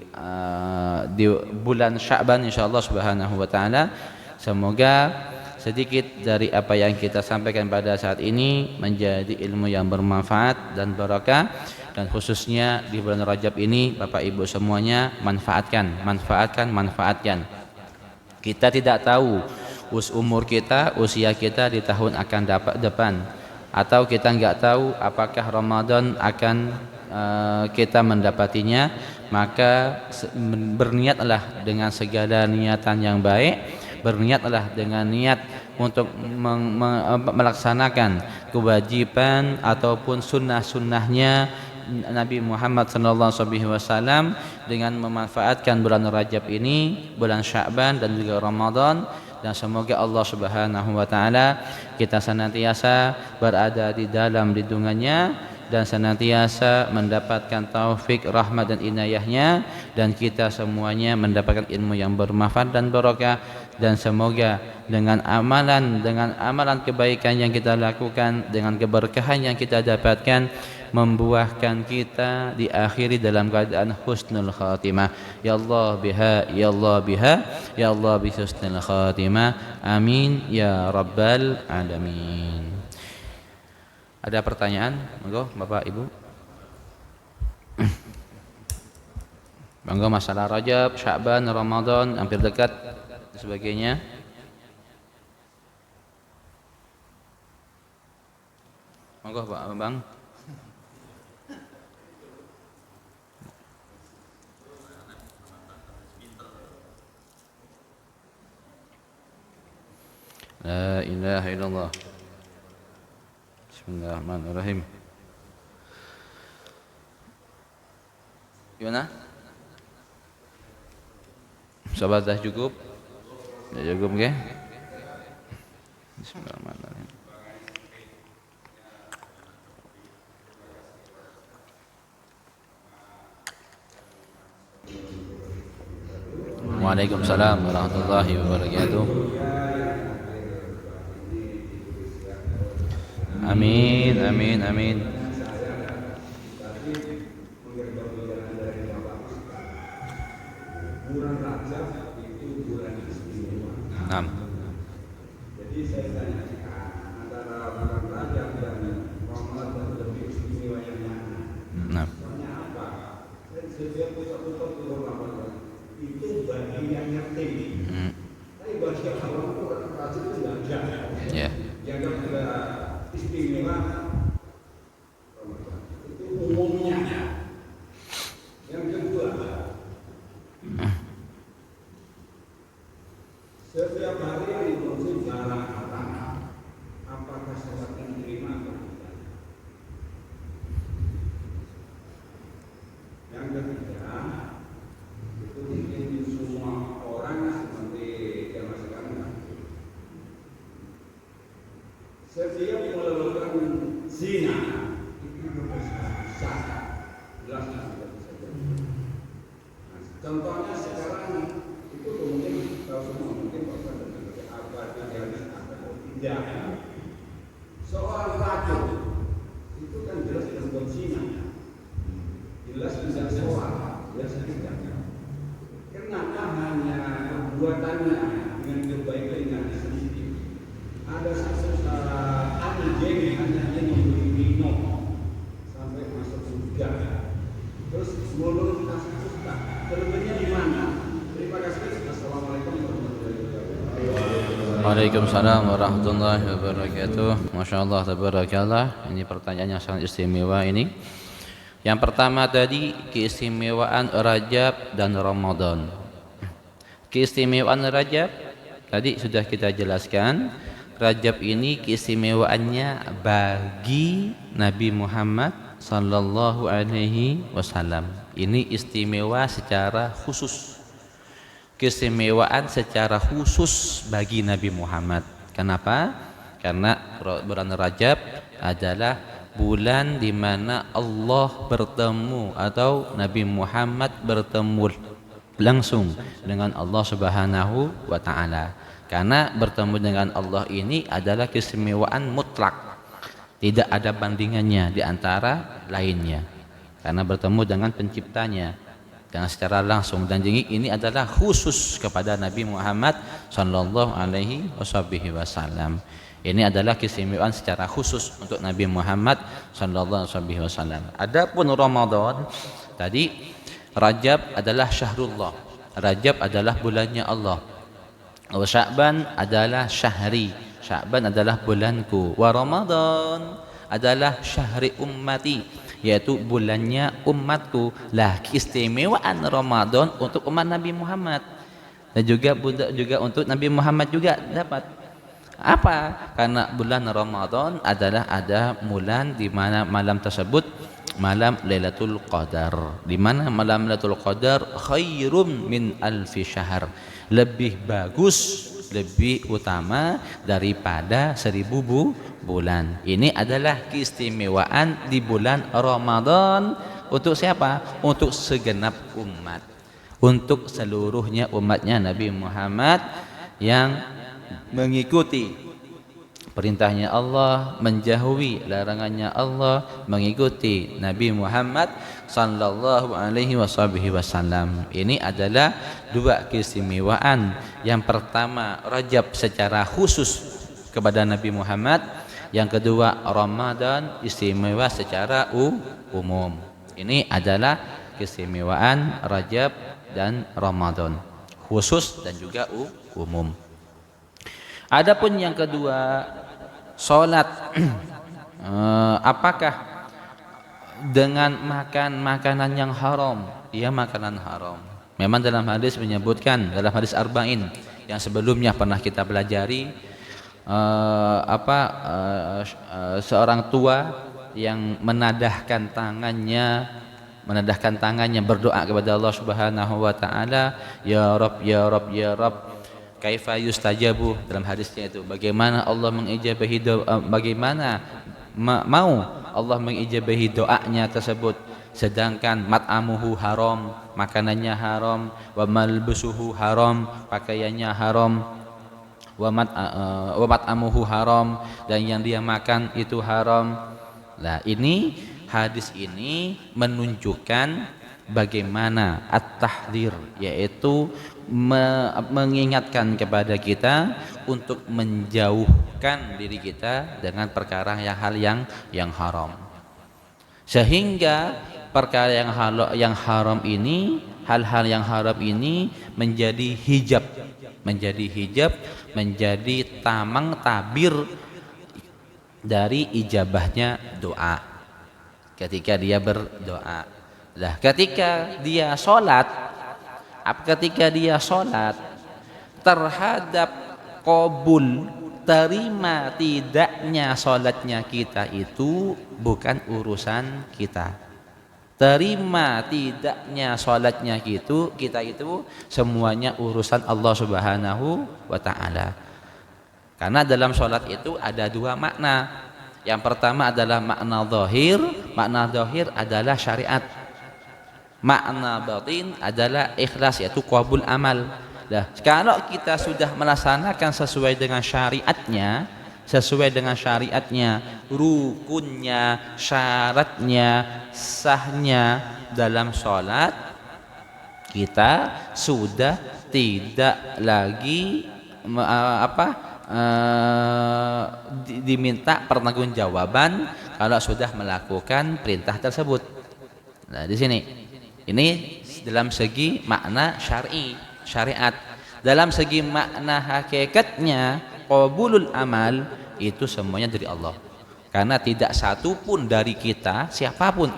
bulan Sya'ban insyaallah subhanahu wa taala. Semoga sedikit dari apa yang kita sampaikan pada saat ini menjadi ilmu yang bermanfaat dan barakah, dan khususnya di bulan Rajab ini Bapak Ibu semuanya manfaatkan. Kita tidak tahu umur kita, usia kita di tahun akan depan, atau kita nggak tahu apakah Ramadan akan kita mendapatinya. Maka berniatlah dengan segala niatan yang baik, berniatlah dengan niat untuk melaksanakan kewajiban ataupun sunnah-sunnahnya Nabi Muhammad SAW, dengan memanfaatkan bulan Rajab ini, bulan Sya'ban dan juga Ramadan. Dan semoga Allah Subhanahu wa taala kita senantiasa berada di dalam lindungannya, dan senantiasa mendapatkan taufik, rahmat dan inayahnya, dan kita semuanya mendapatkan ilmu yang bermanfaat dan barokah. Dan semoga dengan amalan kebaikan yang kita lakukan, dengan keberkahan yang kita dapatkan, membuahkan kita diakhiri dalam keadaan husnul khatimah. Ya Allah biha, ya Allah biha, ya Allah bi husnul khatimah. Amin ya rabbal alamin. Ada pertanyaan? Monggo Bapak Ibu. Monggo, masalah Rajab, Sya'ban, Ramadan hampir dekat dan sebagainya. Monggo Pak Bang. La ilaha illallah. Bismillahirrahmanirrahim. Gimana? Sahabat dah cukup? Ya cukup ke? Bismillahirrahmanirrahim. Waalaikumsalam warahmatullahi wabarakatuh. Amin, amin, amin. Naam. Jadi saya tanyakan antara bulan Rajab dan Ramadan lebih istimewa yang mana? Naam. Soalnya apa? Dan setiap pusat-pusat di Ramadan itu bagi yang yatim. Tapi bagi yang awam itu orang Rajab itu tidak ada. Ya. Yang kedua istimewa Ramadan itu umumnya. Yang kedua, setiap hari muslim sah, jelasnya tidak bisa jadi. Nah, contohnya sekarang itu mungkin tahu semua, mungkin bahkan dengan apa terjadi atau tidak. Seorang racun itu kan jelas berbuat zina, jelas tidak sholat, jelas tidak. Kenapa hanya perbuatannya dengan kebaikan sendiri? Ada hanya memberi minum sampai masuk surga. Terus mulut kasih suka. Terlebihnya di mana? Terima kasih. Assalamualaikum warahmatullahi wabarakatuh. Waalaikumsalam warahmatullahi wabarakatuh. Masya Allah, tabarakallah. Ini pertanyaan yang sangat istimewa ini. Yang pertama tadi keistimewaan Rajab dan Ramadan. Keistimewaan Rajab tadi sudah kita jelaskan. Rajab ini keistimewaannya bagi Nabi Muhammad sallallahu alaihi wasallam. Ini istimewa secara khusus. Keistimewaan secara khusus bagi Nabi Muhammad. Kenapa? Karena bulan Rajab adalah bulan di mana Allah bertemu atau Nabi Muhammad bertemu langsung dengan Allah Subhanahu wa taala. Karena bertemu dengan Allah ini adalah keistimewaan mutlak. Tidak ada bandingannya di antara lainnya. Karena bertemu dengan penciptanya dengan secara langsung, dan ini adalah khusus kepada Nabi Muhammad sallallahu alaihi wasallam. Ini adalah keistimewaan secara khusus untuk Nabi Muhammad sallallahu alaihi wasallam. Adapun Ramadan tadi, Rajab adalah syahrullah. Rajab adalah bulannya Allah. Wa Sya'ban adalah syahri. Sya'ban adalah bulanku. Wa Ramadan adalah syahri ummati, yaitu bulannya umatku. Lah, keistimewaan Ramadan untuk umat Nabi Muhammad, dan juga untuk Nabi Muhammad juga dapat. Apa? Karena bulan Ramadan adalah ada bulan di mana malam tersebut malam Lailatul Qadar, di mana malam Lailatul Qadar khairum min alfi syahr, lebih bagus, lebih utama daripada 1000 bulan. Ini adalah keistimewaan di bulan Ramadan untuk siapa? Untuk segenap umat, untuk seluruhnya umatnya Nabi Muhammad yang mengikuti perintahnya Allah, menjauhi larangannya Allah, mengikuti Nabi Muhammad sallallahu alaihi wasallam. Ini adalah dua keistimewaan. Yang pertama, Rajab secara khusus kepada Nabi Muhammad. Yang kedua, Ramadan istimewa secara umum. Ini adalah keistimewaan Rajab dan Ramadan, khusus dan juga umum. Adapun yang kedua, sholat, apakah dengan makan makanan yang haram? Iya, makanan haram. Memang dalam hadis menyebutkan, dalam hadis Arba'in yang sebelumnya pernah kita pelajari, seorang tua yang menadahkan tangannya berdoa kepada Allah Subhanahu wa taala, ya Rabb, ya Rabb, ya Rabb, kaifa yustajabu, dalam hadisnya itu bagaimana Allah mengijabahi bagaimana mau Allah mengijabahi doanya tersebut, sedangkan mat'amuhu haram, makanannya haram, wa malbusuhu haram, pakaiannya haram, wa mat'amuhu haram, dan yang dia makan itu haram. Nah, ini hadis ini menunjukkan bagaimana at-tahdzir, yaitu mengingatkan kepada kita untuk menjauhkan diri kita dengan perkara hal yang haram, sehingga perkara yang haram ini, hal-hal yang haram ini menjadi hijab, menjadi tamang tabir dari ijabahnya doa ketika dia berdoa. Lah, ketika dia sholat terhadap qabul, terima tidaknya sholatnya kita itu bukan urusan kita. Terima tidaknya sholatnya kita itu semuanya urusan Allah Subhanahu wa ta'ala. Karena dalam sholat itu ada dua makna. Yang pertama adalah makna zahir, makna zahir adalah syariat, makna batin adalah ikhlas, yaitu qabul amal. Nah, kalau kita sudah melaksanakan sesuai dengan syariatnya, rukunnya, syaratnya, sahnya dalam sholat, kita sudah tidak lagi diminta pertanggungjawaban kalau sudah melakukan perintah tersebut. Nah, di sini ini dalam segi makna syariat. Dalam segi makna hakikatnya, qabulul amal itu semuanya dari Allah. Karena tidak satu pun dari kita, siapapun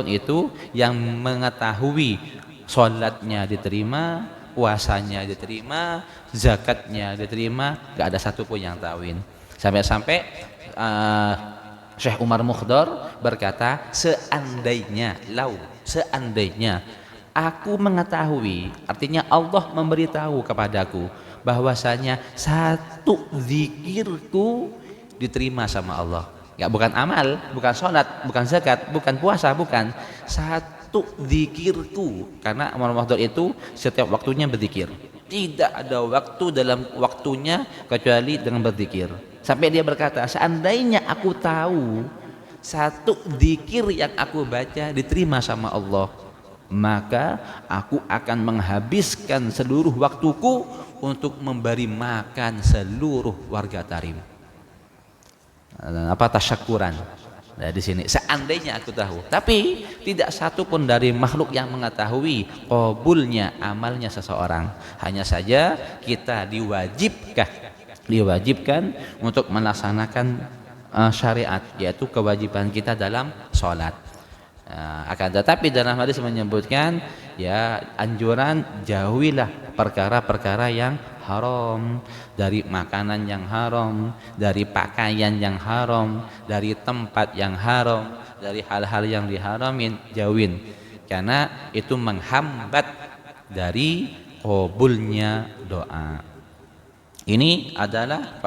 itu yang mengetahui sholatnya diterima, puasanya diterima, zakatnya diterima, gak ada satupun yang tahuin. Sampai-sampai Syekh Umar Mukhdar berkata, seandainya aku mengetahui, artinya Allah memberitahu kepadaku bahwasanya satu zikirku diterima sama Allah. Ya, bukan amal, bukan sholat, bukan zakat, bukan puasa, bukan. Satu zikirku, karena Umar Mukhdar itu setiap waktunya berzikir. Tidak ada waktu dalam waktunya kecuali dengan berzikir. Sampai dia berkata, seandainya aku tahu satu zikir yang aku baca diterima sama Allah, maka aku akan menghabiskan seluruh waktuku untuk memberi makan seluruh warga Tarim. Tasyakuran. Nah, di sini seandainya aku tahu, tapi tidak satu pun dari makhluk yang mengetahui qabulnya amalnya seseorang. Hanya saja kita diwajibkan untuk melaksanakan syariat, yaitu kewajiban kita dalam sholat. Akan tetapi dalam hadis menyebutkan, ya, anjuran jauhilah perkara-perkara yang haram, dari makanan yang haram, dari pakaian yang haram, dari tempat yang haram, dari hal-hal yang diharamin, jauhin, karena itu menghambat dari qabulnya doa. Ini adalah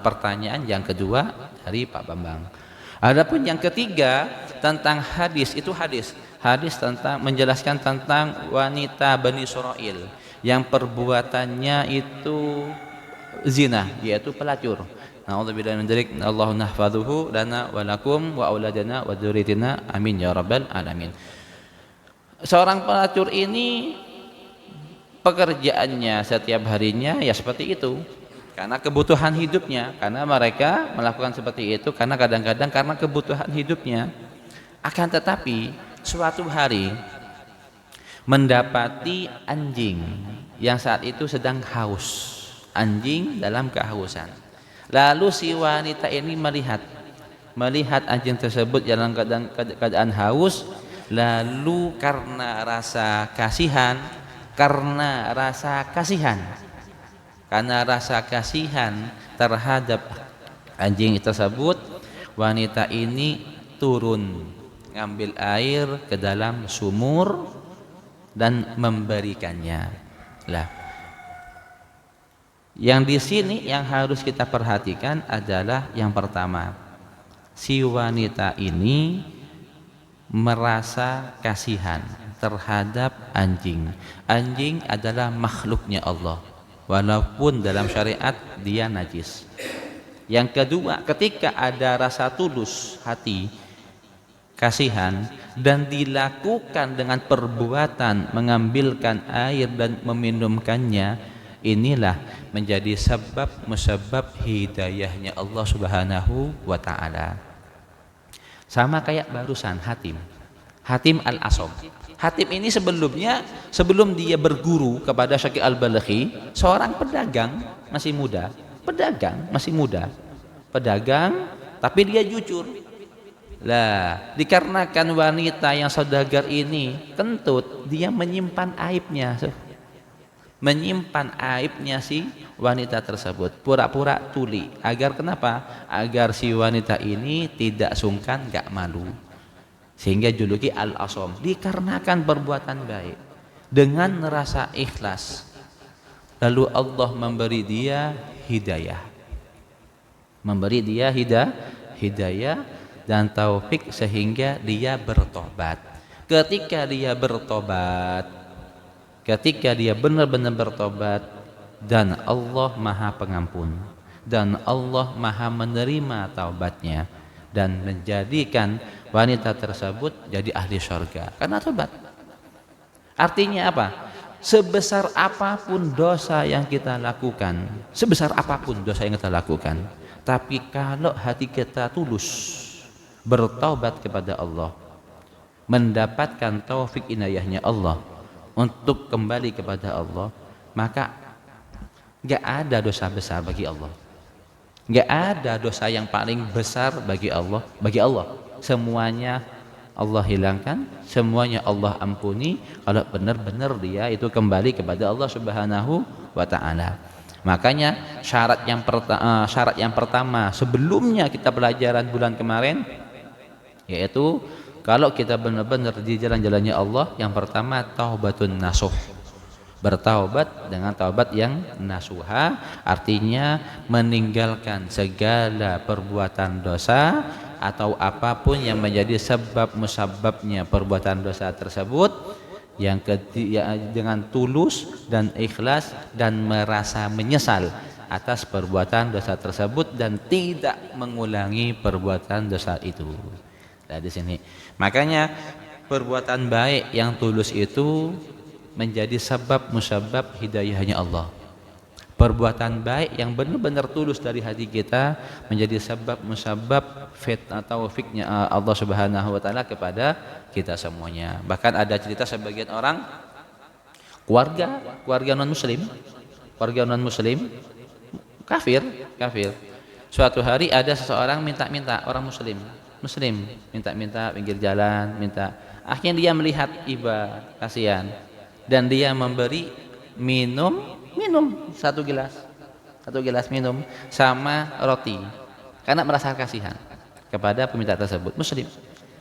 pertanyaan yang kedua dari Pak Bambang. Adapun yang ketiga tentang hadis, itu hadis tentang menjelaskan tentang wanita Bani Israil yang perbuatannya itu zina, yaitu pelacur. Na'udzubillahi min dzalik. Allahu nahfadzuhu lana wa lakum wa auladana wa dzurriyyatina, amin ya rabbal alamin. Seorang pelacur ini pekerjaannya setiap harinya ya seperti itu, karena kebutuhan hidupnya, karena mereka melakukan seperti itu karena kadang-kadang karena kebutuhan hidupnya. Akan tetapi suatu hari mendapati anjing yang saat itu sedang haus, anjing dalam kehausan. Lalu si wanita ini melihat anjing tersebut dalam keadaan haus, lalu karena rasa kasihan terhadap anjing tersebut, wanita ini turun ngambil air ke dalam sumur dan memberikannya. Lah, yang di sini yang harus kita perhatikan adalah yang pertama, si wanita ini merasa kasihan terhadap anjing. Anjing adalah makhluknya Allah, walaupun dalam syariat dia najis. Yang kedua, ketika ada rasa tulus hati, kasihan, dan dilakukan dengan perbuatan mengambilkan air dan meminumkannya, inilah menjadi musabab hidayahnya Allah Subhanahu wa ta'ala. Sama kayak barusan Hatim al-Asom. Hatim ini sebelum dia berguru kepada Syakir al-Balakhi, seorang pedagang masih muda, tapi dia jujur. Lah, dikarenakan wanita yang saudagar ini kentut, dia menyimpan aibnya si wanita tersebut, pura-pura tuli. Agar kenapa? Agar si wanita ini tidak sungkan, gak malu. Sehingga juluki al-Asom, dikarenakan perbuatan baik dengan rasa ikhlas. Lalu Allah memberi dia hidayah, dan taufik sehingga dia bertobat. Ketika dia bertobat, ketika dia benar-benar bertobat, dan Allah Maha Pengampun, dan Allah Maha menerima taubatnya, dan menjadikan wanita tersebut jadi ahli surga karena tobat. Artinya apa? Sebesar apapun dosa yang kita lakukan, sebesar apapun dosa yang kita lakukan, tapi kalau hati kita tulus bertaubat kepada Allah, mendapatkan taufik inayahnya Allah untuk kembali kepada Allah, maka gak ada dosa besar bagi Allah. Gak ada dosa yang paling besar bagi Allah. Bagi Allah semuanya Allah hilangkan, semuanya Allah ampuni kalau benar-benar dia itu kembali kepada Allah Subhanahu wa taala. Makanya syarat yang pertama sebelumnya kita pelajaran bulan kemarin, yaitu kalau kita benar-benar di jalan-jalannya Allah, yang pertama taubatun nasuh. Bertaubat dengan taubat yang nasuha, artinya meninggalkan segala perbuatan dosa atau apapun yang menjadi sebab musababnya perbuatan dosa tersebut, yang dengan tulus dan ikhlas dan merasa menyesal atas perbuatan dosa tersebut dan tidak mengulangi perbuatan dosa itu. Nah, di sini makanya perbuatan baik yang tulus itu menjadi sebab musabab hidayahnya Allah. Perbuatan baik yang benar-benar tulus dari hati kita menjadi sebab musabab taufiknya Allah Subhanahu wa taala kepada kita semuanya. Bahkan ada cerita sebagian orang keluarga non muslim kafir. Suatu hari ada seseorang minta orang muslim minta pinggir jalan, akhirnya dia melihat iba, kasihan, dan dia memberi minum satu gelas minum sama roti karena merasa kasihan kepada peminta tersebut muslim.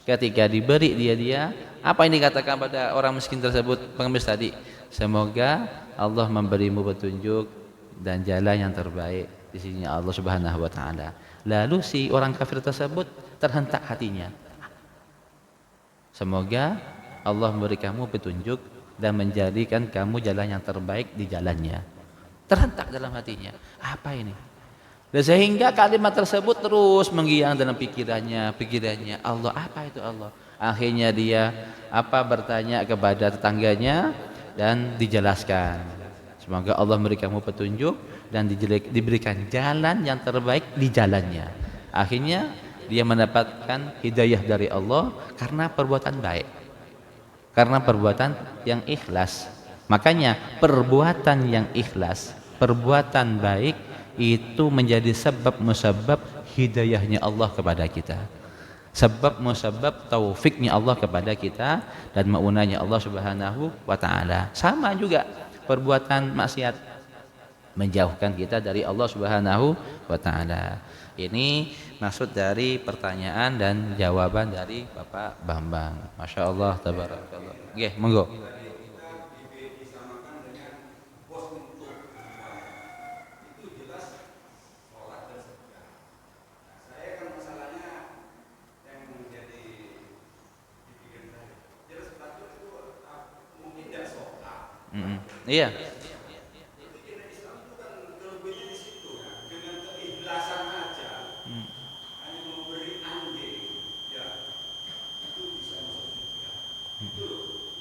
Ketika diberi dia apa yang dikatakan pada orang miskin tersebut, pengemis tadi, semoga Allah memberimu petunjuk dan jalan yang terbaik di sini Allah Subhanahu wa taala. Lalu si orang kafir tersebut terhentak hatinya, semoga Allah memberi kamu petunjuk dan menjadikan kamu jalan yang terbaik di jalannya. Terhentak dalam hatinya, apa ini? Dan sehingga kalimat tersebut terus menggiang dalam pikirannya, Allah, apa itu Allah? Akhirnya dia bertanya kepada tetangganya dan dijelaskan, semoga Allah memberi kamu petunjuk dan diberikan jalan yang terbaik di jalannya. Akhirnya dia mendapatkan hidayah dari Allah karena perbuatan baik, karena perbuatan yang ikhlas. Makanya perbuatan yang ikhlas, perbuatan baik itu menjadi sebab musabab hidayahnya Allah kepada kita, sebab musabab taufiknya Allah kepada kita dan maunanya Allah Subhanahu wa taala. Sama juga perbuatan maksiat menjauhkan kita dari Allah Subhanahu wa taala. Ini maksud dari pertanyaan dan jawaban dari Bapak Bambang. Masya Allah, tabarakallah. Oke, monggo. Iya.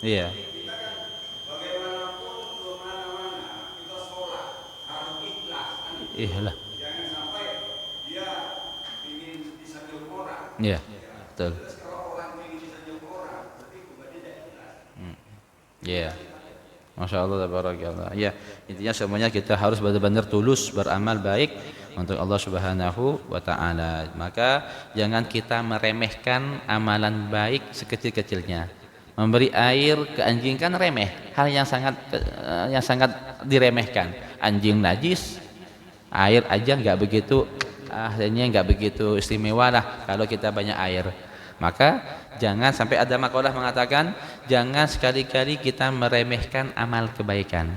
Iya. Kita kan bagaimanapun kemana-mana kita sholat harus ikhlas kan? Iyalah. Jangan sampai dia ingin disanjung orang. Iya. Betul. Terus kalau orang ingin disanjung orang, berarti bukan dia tidak ikhlas. Iya. Masya Allah, tabarakallah. Ya, intinya semuanya kita harus benar-benar tulus beramal baik untuk Allah Subhanahu wa taala. Maka jangan kita meremehkan amalan baik sekecil-kecilnya. Memberi air ke anjing kan remeh, hal yang sangat diremehkan. Anjing najis, air aja nggak begitu, akhirnya nggak begitu istimewa lah kalau kita banyak air. Maka jangan sampai, ada makalah mengatakan jangan sekali-kali kita meremehkan amal kebaikan.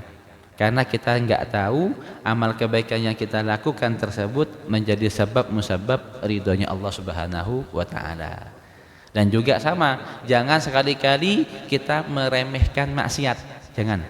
Karena kita nggak tahu amal kebaikan yang kita lakukan tersebut menjadi sebab musabab ridhonya Allah Subhanahu wa taala. Dan juga sama, jangan sekali-kali kita meremehkan maksiat. Jangan.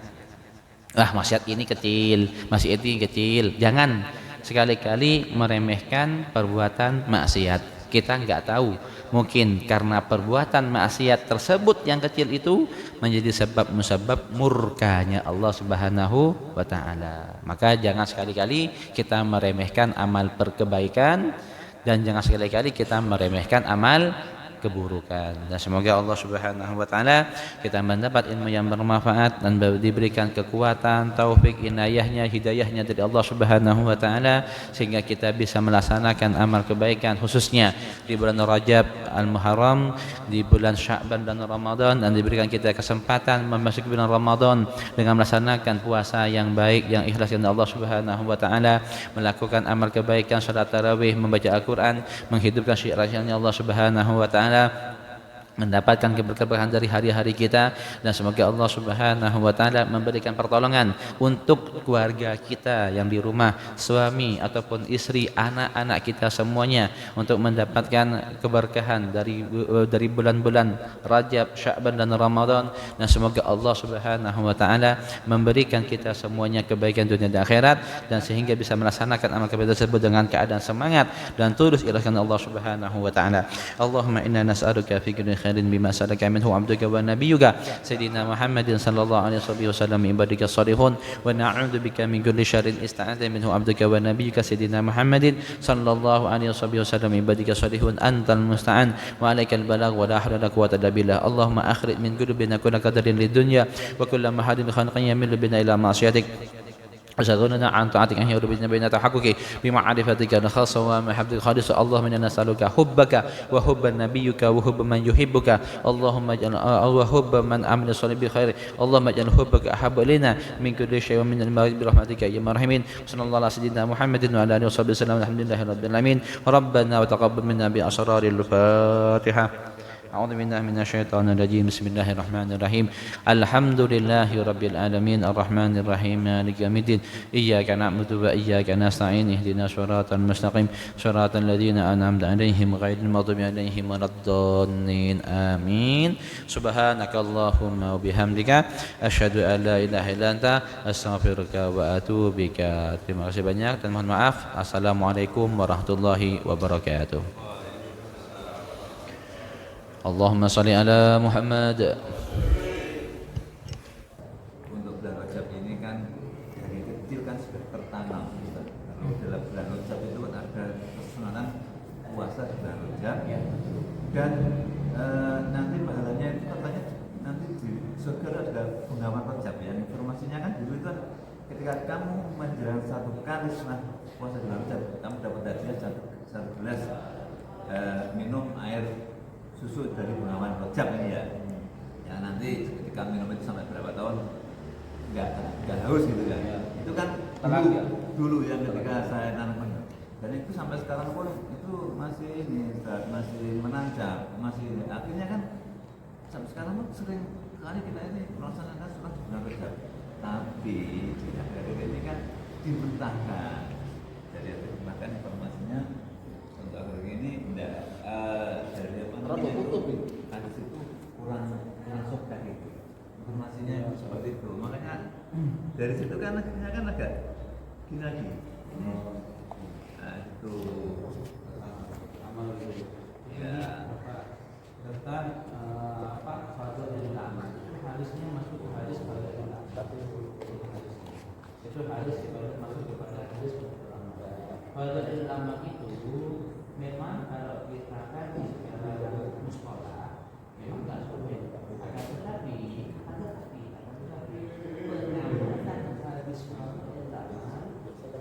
Maksiat ini kecil, maksiat ini kecil. Jangan sekali-kali meremehkan perbuatan maksiat. Kita nggak tahu, mungkin karena perbuatan maksiat tersebut yang kecil itu menjadi sebab musabab murkanya Allah Subhanahu wa taala. Maka jangan sekali-kali kita meremehkan amal perkebaikan dan jangan sekali-kali kita meremehkan amal keburukan. Dan semoga Allah Subhanahu wa taala kita mendapat ilmu yang bermanfaat dan diberikan kekuatan, taufik, inayahnya, hidayahnya dari Allah Subhanahu wa taala sehingga kita bisa melaksanakan amal kebaikan khususnya di bulan Rajab Al-Muharram, di bulan Sya'ban dan Ramadan, dan diberikan kita kesempatan memasuki bulan Ramadan dengan melaksanakan puasa yang baik, yang ikhlas kepada Allah Subhanahu wa taala, melakukan amal kebaikan, salat tarawih, membaca Al-Qur'an, menghidupkan syiar-syiarnya Allah Subhanahu wa taala, mendapatkan keberkahan dari hari-hari kita. Dan semoga Allah Subhanahu wa taala memberikan pertolongan untuk keluarga kita yang di rumah, suami ataupun istri, anak-anak kita semuanya untuk mendapatkan keberkahan dari bulan-bulan Rajab, Sya'ban dan Ramadan. Dan semoga Allah Subhanahu wa taala memberikan kita semuanya kebaikan dunia dan akhirat, dan sehingga bisa melaksanakan amal kebaikan tersebut dengan keadaan semangat dan tulus ikhlaskan Allah Subhanahu wa taala. Allahumma inna nas'aluka fi kulli khairin bima salaka minhu abduka wa nabiyyuka sayyidina Muhammadin sallallahu alaihi wasallam min ibadika salihun, wa na'udzu bika min kulli syarrin ista'adha minhu abduka wa nabiyyuka sayyidina Muhammadin sallallahu alaihi wasallam min ibadika salihun, antal musta'an wa alaikal balagh wa la hawla wa la quwwata illa billah. Allahumma akhrij min qulubina kulla qadarin lidunya wa kulla mahadin khanqin yamil bina ila ma'siyatik وشغلنا عن طاعتك أن يربنا بين تحققك بمعرفتك الخاصة ومحبتك الخالصة. اللهم إنا نسألك حبك وحب نبيك وحب من يحبك، اللهم اجعل وحب من عمل صالح بخير، اللهم اجعل حبك أحب إلينا من كل شيء ومن المغرب برحمتك يا الراحمين. صلى الله على سيدنا محمد وعلى آله وصحبه وسلم. الحمد لله رب العالمين. ربنا وتقبل منا بأسرار الفاتحة. أعوذ بالله من الشيطان الرجيم. بسم الله الرحمن الرحيم. الحمد لله رب العالمين الرحمن الرحيم مالك يوم الدين. إياك نعبد وإياك نستعين اهدنا الصراط المستقيم صراط الذين أنعمت عليهم غير المغضوب عليهم ولا الضالين آمين. سبحانك اللهم وبحمدك أشهد أن لا إله إلا أنت أستغفرك وأتوب بك. Terima kasih banyak dan mohon maaf. Assalamualaikum warahmatullahi wabarakatuh. Allahumma salli ala Muhammad. Untuk bulan Rajab ini kan dari kecil kan sudah tertanam. Kalau dalam bulan Rajab itu ada kesenangan puasa di bulan Rajab, dan nanti pahalanya itu katanya nanti di surga ada bungawan Rajab ya. Informasinya kan dulu itu kan ketika kamu menjelang satu kali setelah puasa di bulan Rajab, kamu dapat hadiah satu gelas minum air susu dari Bungawan Rajab ini ya. Ya nanti ketika minum itu sampai berapa tahun nggak haus gitu kan. Itu kan dulu yang ketika saya nanam, dan itu sampai sekarang pun itu masih masih menancap, masih akhirnya kan sampai sekarang pun sering kali kita ini melaksanakan sholat di bulan Rajab. Tapi di akhir ini kan dibentangkan. Jadi bahkan informasinya untuk akhir ini enggak dari apa namanya hadis itu kurang sokah itu informasinya itu seperti itu. Makanya dari situ kan akhirnya kan agak gini lagi. Nah itu amal itu ya tentang fardhu ulama. Itu hadisnya masuk ke hadis pada ulama. Itu hadis masuk kepada hadis ulama. Fardhu ulama itu memang kalau kita kaji secara muskola memang nggak sulit, akan tetapi pengamatan hadis ulama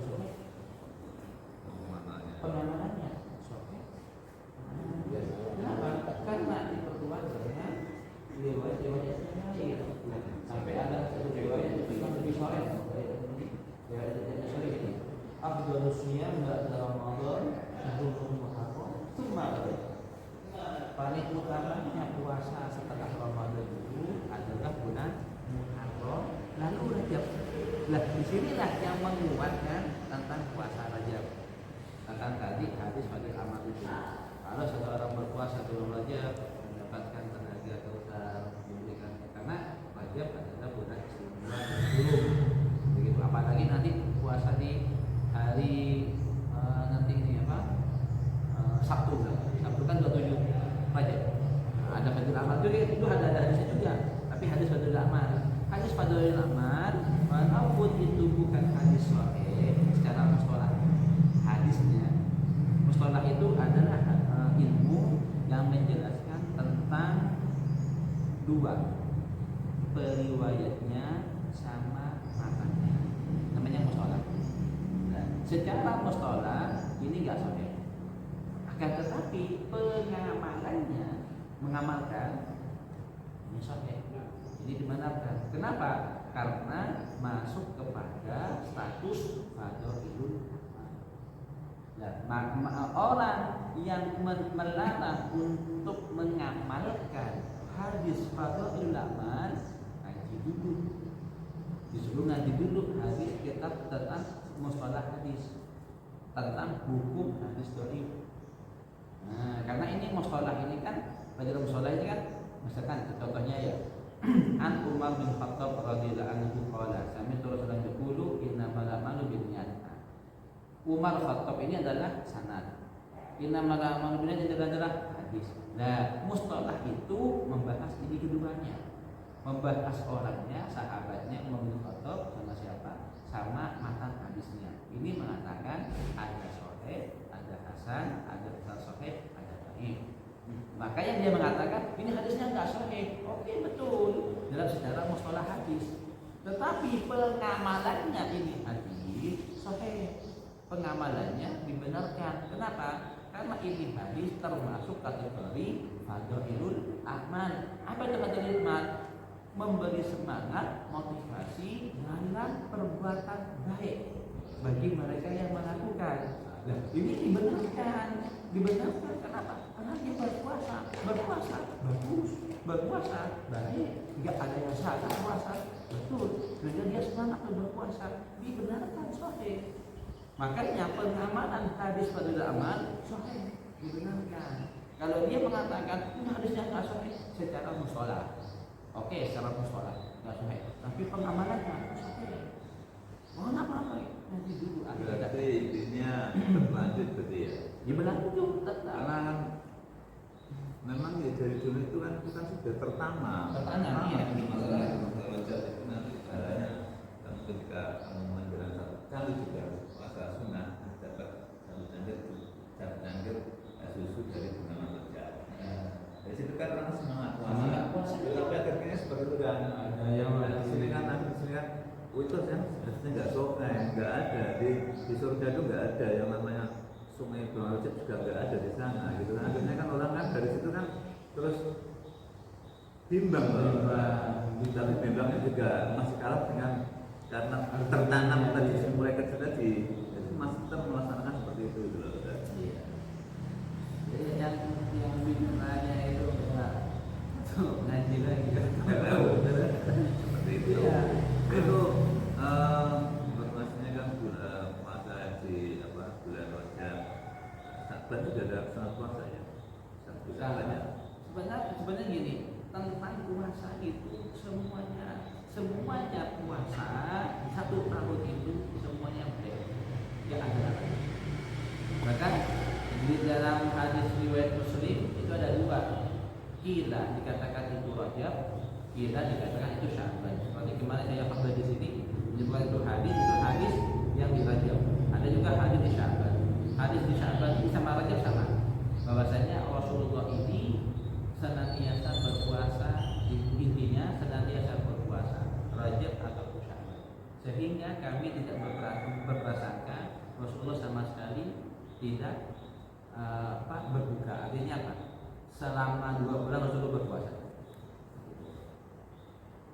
sulit. Pengamanannya sulit. Kenapa? Karena diperkuat dengan riwayat-riwayat yang lain. Sampai ada satu riwayat itu yang lebih soleh. Riwayat yang soleh ini. Afdhalus siyam ba'da Ramadan syahrul muharram tsumma paling utamanya puasa setelah Ramadan itu adalah bulan Muharram lalu Rajab. Nah, disinilah yang menguatkan tentang puasa Rajab. Tentang tadi hadis Fadil Amal itu. Kalau seseorang berpuasa bulan Rajab mendapatkan tenaga besar, memberikan karena Rajab adalah bulan istimewa belum. Begitu. Apalagi nanti puasa di hari nanti ini apa? Sabtu kan? Sabtu kan 27 Rajab. Ada Fadil Amal juga itu ada hadisnya juga. Tapi hadis Fadil Amal, hadis Fadil Amal walaupun itu bukan hadis sahih secara mustalah. Hadisnya mustalah itu adalah ilmu yang menjelaskan tentang dua periwayatnya sama matanya. Namanya mustalah. Nah, secara mustalah ini enggak sahih. Akan tetapi pengamalannya mengamalkan ini sahih. Ini dibenarkan. Kenapa? Karena masuk kepada status fadhailul amal. Nah, orang yang melarang untuk mengamalkan hadis fadhailul amal ngaji dulu. Disuruh ngaji dulu hadis kitab tentang mustalah hadis tentang hukum hadis dhaif. Nah, karena ini mustalah ini kan pada mustalah ini kan misalkan contohnya ya An Umar bin Khattab radhiyallahu anhu qala sami'tu Rasulullah yaqulu innamal a'malu binniyat. Umar Khattab ini adalah sanad. Innamal a'malu binniyat adalah hadis. Nah, mustalah itu membahas ini keduanya. Membahas orangnya, sahabatnya Umar bin Khattab sama siapa? Sama matan hadisnya. Ini mengatakan ada sahih, ada hasan, ada sahih, ada dhaif. Makanya dia mengatakan ini hadisnya enggak sahih. Oke, betul dalam sejarah mustalah hadis. Tetapi pengamalannya ini hadis sahih. Pengamalannya dibenarkan. Kenapa? Karena ini hadis termasuk kategori fadhailul amal. Apa itu fadhailul amal? Memberi semangat, motivasi dalam perbuatan baik bagi mereka yang melakukan. Nah, ini dibenarkan. Dibenarkan kenapa? Karena dia berpuasa bagus, berpuasa baik, tidak ada yang salah puasa, betul. Sehingga dia semangat berpuasa, dibenarkan sahih. Makanya pengamalan hadis pada amal sahih dibenarkan. Kalau dia mengatakan ini hadisnya nggak sahih secara mustalah, oke, secara mustalah nggak sahih, tapi pengamalannya sahih. Mohon apa nanti dulu ada. Berarti intinya berlanjut berarti ya. Berlanjut tetap. Karena kan memang ya dari dulu itu kan sudah tertanam. Iya. Masalah itu nanti caranya kamu ketika kamu menjalankan satu kali juga puasa sunnah dapat satu cangkir susu dari bunga rojak. Dari situ kan orang semangat puasa. Tapi akhirnya seperti itu kan. Ada yang di sini kan itu kan sebenarnya nggak sokai, nggak ada di surga itu nggak ada yang namanya sungai Bunga Rojak juga nggak ada di sana gitu kan. Akhirnya kan orang kan dari situ kan terus bimbang, tapi bimbangnya juga masih kalah dengan karena tertanam tadi mulai kecil tadi itu masih tetap melaksanakan seperti itu gitu loh. Iya. Jadi yang bimbangnya itu enggak ngaji lagi seperti itu. Iya. Itu informasinya kan puasa di bulan Rajab. Syakban itu ada sangat puasa ya. Sebenarnya gini, tentang puasa itu semuanya puasa satu tahun itu semuanya baik. Ya ada. Bahkan di dalam hadis riwayat Muslim itu ada dua. Kila dikatakan itu Rajab, kila dikatakan itu Sya'ban. Seperti kemarin saya fakta di sini menyebutkan itu hadis yang di Rajab. Ada juga hadis di Sya'ban. Hadis di Sya'ban ini sama Rajab sama. Bahwasanya Rasulullah ini senantiasa berpuasa, intinya senantiasa berpuasa Rajab atau Sya'ban. Sehingga kami tidak berprasangka Rasulullah sama sekali tidak berbuka. Artinya apa? Selama 2 bulan Rasulullah berpuasa.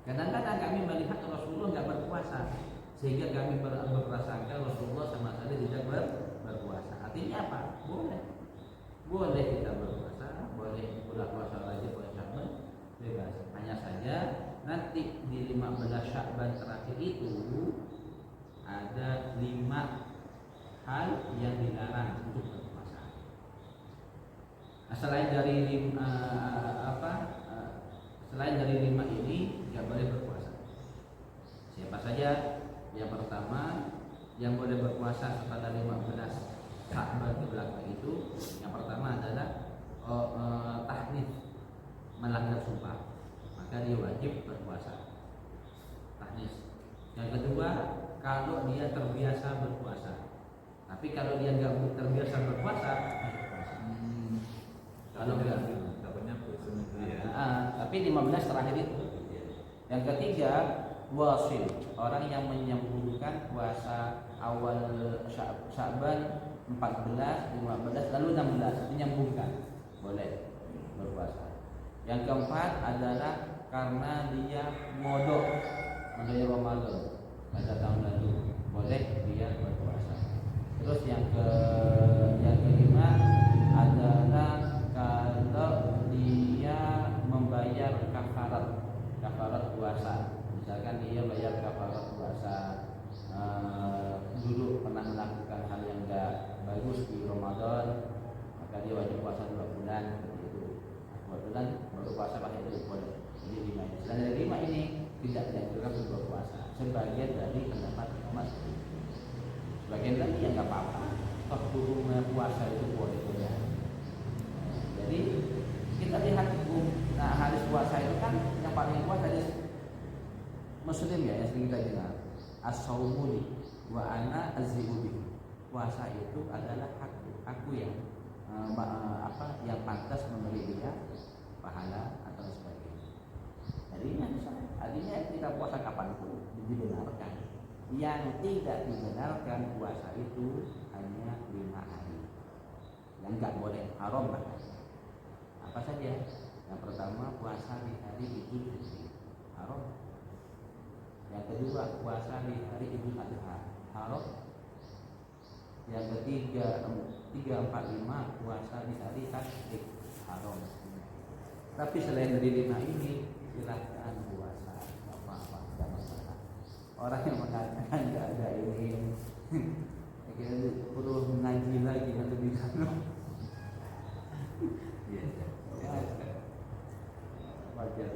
Kadang-kadang kami melihat Rasulullah nggak berpuasa, sehingga kami berprasangka Rasulullah sama sekali tidak berpuasa. Artinya apa? Boleh kita berpuasa, boleh boleh pula puasa Rajab atau Sya'ban, bebas. Hanya saja nanti di 15 Sya'ban terakhir itu ada 5 hal yang dilarang untuk berpuasa. Selain dari selain dari 5 ini nggak boleh berpuasa. Siapa saja? Yang pertama, yang boleh berpuasa pada 15 Sya'ban ke belakang itu, yang pertama adalah tahnits, melanggar sumpah, maka dia wajib berpuasa. Tahnits. Yang kedua, kalau dia terbiasa berpuasa. Tapi kalau dia nggak terbiasa berpuasa, harus puasa. Kalau nggak, takutnya bosan itu ya. tapi 15 terakhir itu. Yang ketiga, wasil, orang yang menyambungkan puasa awal Sya'ban 14, 15, lalu 16, menyambungkan, boleh berpuasa. Yang keempat adalah karena dia modok Ramadan pada tahun lalu, boleh dia berpuasa. Terus yang kelima adalah kalau dia membayar kafarat puasa. Misalkan dia bayar kafarat puasa, dulu pernah melakukan hal yang enggak bagus di Ramadan, maka dia wajib puasa 2 bulan seperti itu. 2 bulan baru puasa pakai itu boleh. Jadi 5 ini. Selain dari 5 ini tidak dianjurkan untuk berpuasa. Sebagian dari pendapat Mas. Sebagian lagi yang enggak apa-apa. Toh hukumnya puasa itu boleh-boleh. Jadi kita lihat hadis puasa itu kan yang paling kuat hadis Muslim ya, yang sering kita dengar. As-saumuli wa ana azzi'ubi. Puasa itu adalah aku yang yang pantas memberi dia pahala atau sebagainya. Jadi artinya kita puasa kapanpun dibenarkan. Yang tidak dibenarkan puasa itu hanya 5 hari. Yang enggak boleh, haram lah. Apa saja? Yang pertama, puasa di hari Idul Fitri, haram. Yang kedua, puasa di hari Idul Adha, haram. Yang ketiga, 3, 4, 5, puasa di hari Tasyrik, haram. Tapi selain dari 5 ini, silakan puasa, apa-apa, tidak masalah. Orang yang mengatakan tidak ada ini, kira perlu mengaji lagi atau lebih dalam. Wajar.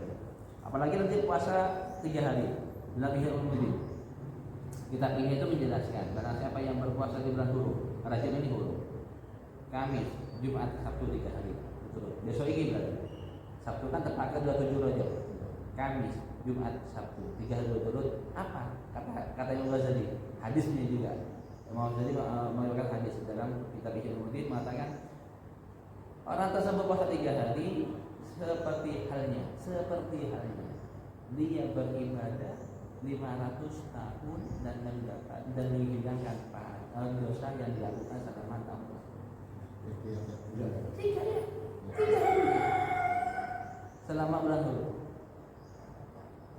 Apalagi nanti puasa 3 hari bulan Ramadan. Kita ingin itu menjelaskan barang siapa yang berpuasa di bulan huruf, Rajab ini huruf, Kamis, Jumat, Sabtu 3 hari berturut. Besok ini berarti Sabtu kan terpakai 27 Rajab. Kamis, Jumat, Sabtu 3 hari berturut. Apa? Kata Imam Ghazali, hadisnya juga. Imam Ghazali mengatakan hadis dalam kitab Ihya Ulumuddin mengatakan orang tersebut puasa 3 hari seperti halnya dia beribadah 500 tahun dan menghilangkan dosa yang dilakukan selama tahun. 3 hari selama bulan Hul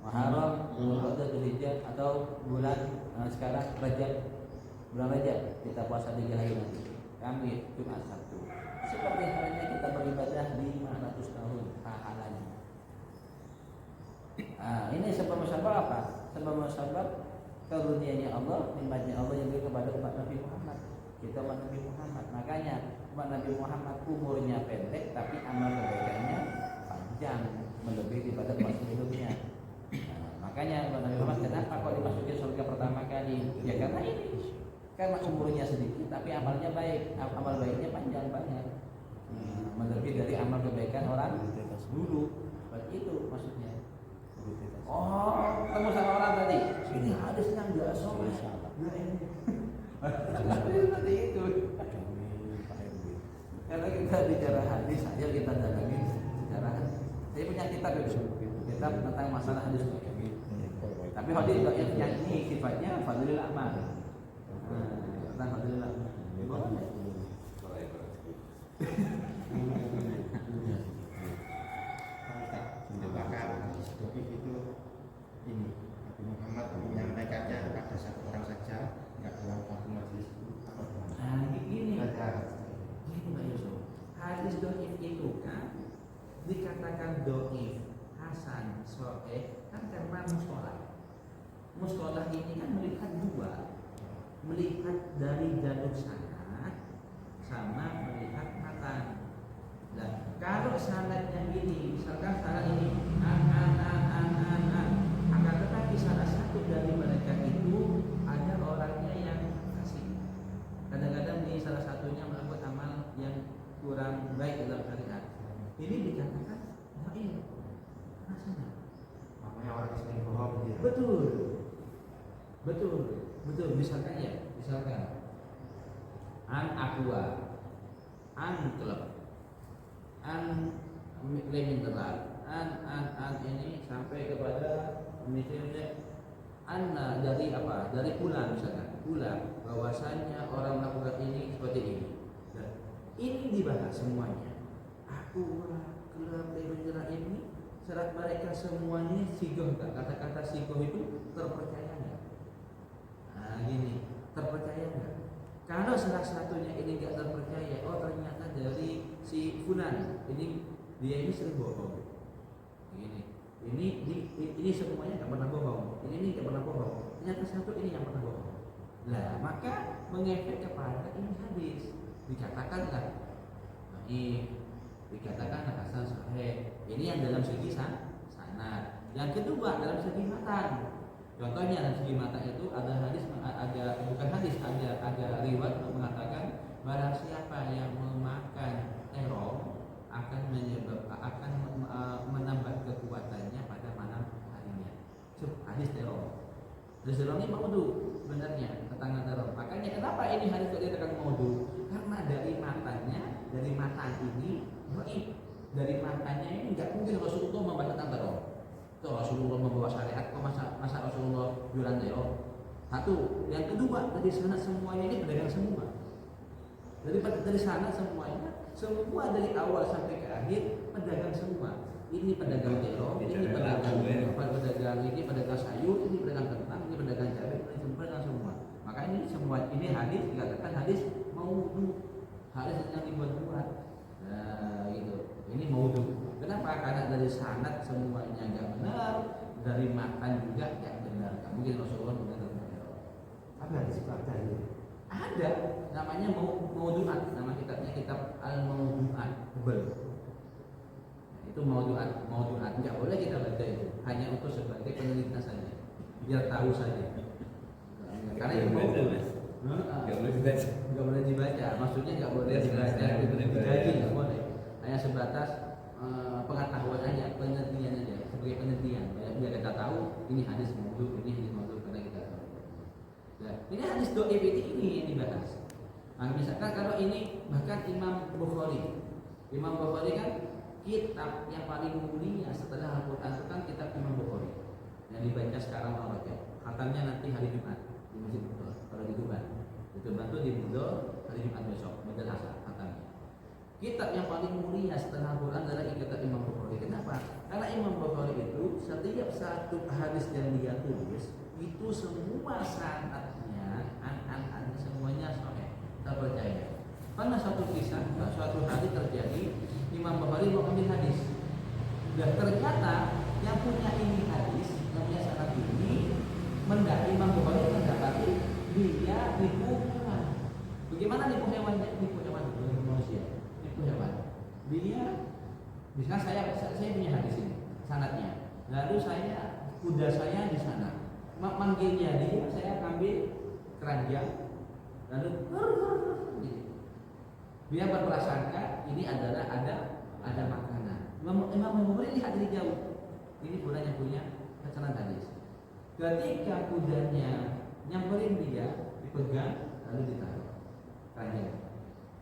Muharram, Dzulqa'dah, Dzulhijjah atau bulan sekarang Rajab, bulan Rajab kita puasa 3 hari nanti, Kamis, Jumat, Sabtu. Seperti halnya kita beribadah 500 tahun pahalanya. Ini sebab apa? Sebab karunia-Nya Allah, nikmatnya Allah yang diberi kepada umat Nabi Muhammad. Kita umat Nabi Muhammad. Makanya umat Nabi Muhammad umurnya pendek tapi amal kebaikannya panjang, melebihi daripada masa hidupnya. Makanya umat Nabi Muhammad kenapa kok dimasuki surga pertama kali? Ya karena ini. Karena umurnya sedikit tapi amalnya baik, amal baiknya panjang banget, melebihi dari amal kebaikan orang dulu. Seperti itu maksudnya. Oh, ketemu sama orang tadi. Ini hadisnya enggak soleh. Seperti itu. Kalau kita bicara hadis, ayo kita dalami secara hadis. Saya punya kitab itu, kitab tentang masalah hadis. Tapi hadis yang ini sifatnya fadlul amal. Tentang fadlul amal. Ini Nabi Muhammad menyampaikannya kepada satu orang saja, nggak dalam satu majelis itu. Ini Mbak Yusuf. Hadis doif itu kan dikatakan doif, hasan, sahih kan karena muskolah. Muskolah ini kan melihat dua, melihat dari jalur sanad sama melihat matan. Nah, kalau sanadnya ini, misalkan sanad ini akan tetapi salah satu dari mereka itu ada orangnya yang fasik. Kadang-kadang di salah satunya melakukan amal yang kurang baik dalam syariat. Ini dikatakan dhaif. Rasanya. Namanya orang yang sering bohong dia. Betul. Misalkan an aqua, an klub, an mineral, an ini sampai kepada misalnya anna dari apa? Dari pula misalkan. Pula bahwasanya orang melakukan ini seperti ini. Nah, ini dibahas semuanya. Aqua, klub, mineral ini syarat mereka semuanya sigoh enggak? Kata-kata sigoh itu terpercaya enggak? Nah gini, terpercaya enggak? Kalau salah satunya ini enggak terpercaya, oh ternyata dari si Fulan, dia ini sering bohong. Ini semuanya enggak pernah bohong. Ini enggak pernah bohong. Ternyata satu ini yang pernah bohong. Nah maka mengefek kepada ini hadis. Dikatakanlah dikatakan hasan sahih. Ini yang dalam segi sanad. Yang kedua dalam segi matan. Contohnya dalam segi matan itu ada hadis, ada riwayat mengatakan barang siapa yang memakan terong akan menambah kekuatannya pada malam harinya. Hadis terong. Hadis terong ini maudhu sebenarnya tentang terong. Makanya kenapa ini hadis kok dikatakan maudhu? Karena dari matan ini dari matanya ini nggak mungkin Rasulullah membahas tentang terong. Tuh Rasulullah membawa syariat, kok masa Rasulullah jualan terong? Satu, yang kedua dari sana semuanya ini pedagang semua. Dari sana semuanya, semua dari awal sampai ke akhir pedagang semua. Ini pedagang terong, ini pedagang sayur, ini pedagang kentang, ini pedagang cabai, ini pedagang semua. Maka ini semua ini hadis dikatakan hadis maudhu, hadis yang dibuat-buat. Nah, gitu. Ini maudhu. Kenapa? Karena dari sanad semuanya enggak benar, dari makan juga enggak benar. Mungkin Rasulullah benar. Ada di sekitar ini. Ada, namanya maudhu'at. Nama kitabnya kitab Al-Maudhu'at. Itu maudhu'at. Enggak boleh kita baca itu. Hanya untuk sebagai penelitian saja. Biar tahu saja. Karena itu maudhu'. Enggak boleh dibaca. Maksudnya enggak boleh dibaca. Digaji enggak boleh. Hanya sebatas pengetahuan aja, penelitian aja, sebagai penelitian. Biar kita tahu ini hadis maudhu', ini hadis maudhu karena kita tahu. Nah, ini hadis dhaif ini yang dibahas. Nah, misalkan kalau ini bahkan Imam Bukhari kan kitab yang paling mulia setelah Al-Quran itu kan kitab Imam Bukhari yang dibaca sekarang orang baca. Khatamnya nanti hari Jumat di Masjid Budol, kalau di Tuban. Di Tuban itu di Budol hari Jumat besok, Badal Asar khatamnya. Kitab yang paling mulia setelah Al-Quran adalah kitab Imam Bukhari. Kenapa? Karena Imam Bukhari itu setiap satu hadis yang dia tulis itu semua sanadnya, an-an semuanya sahih, terpercaya. Karena suatu hadis terjadi, Imam Bukhari mau ambil hadis, dan ternyata yang punya ini hadis, yang punya sanad ini, Imam Bukhari mendapati dia nipu hewan. Bagaimana nipu hewannya? Nipu hewan manusia. Dia, misalnya saya punya hadis ini, sanadnya. Lalu kuda saya di sana, manggilnya dia, saya ambil keranjang, lalu dia berprasangka ini adalah ada makanan. Imam Bukhari lihat dari jauh, ini kudanya punya sanad hadis. Ketika kudanya nyamperin dia, dipegang, lalu ditaruh keranjang.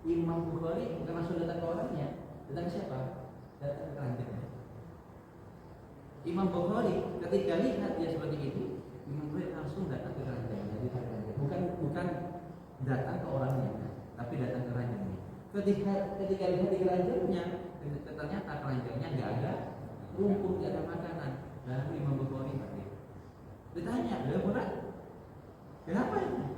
Imam Bukhari bukan langsung datang ke orangnya, datang ke siapa? Datang ke keranjangnya. Imam Bukhari ketika lihat dia seperti itu, Imam Bukhari langsung datang ke keranjangnya, bukan datang ke orangnya, tapi datang ke keranjangnya. Ketika lihat di keranjangnya, ternyata keranjangnya nggak ada rumput, nggak ada makanan. Lalu Imam Bukhari ditanya, kenapa ini?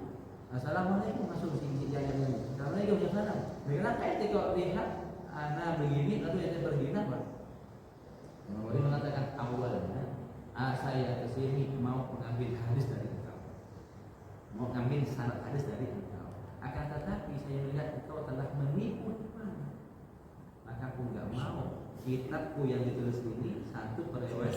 Assalamualaikum, masuk sini jalan ini. Assalamualaikum, salam. Kenapa itu kok lihat anak begini lalu yang pergi apa? Imam Bukhari mengatakan awalnya, saya kesini mau mengambil hadis dari engkau, mau mengambil sanad hadis dari engkau. Akan tetapi saya melihat engkau telah menipu Imam, maka aku nggak mau kitabku yang ditulis ini satu periwayat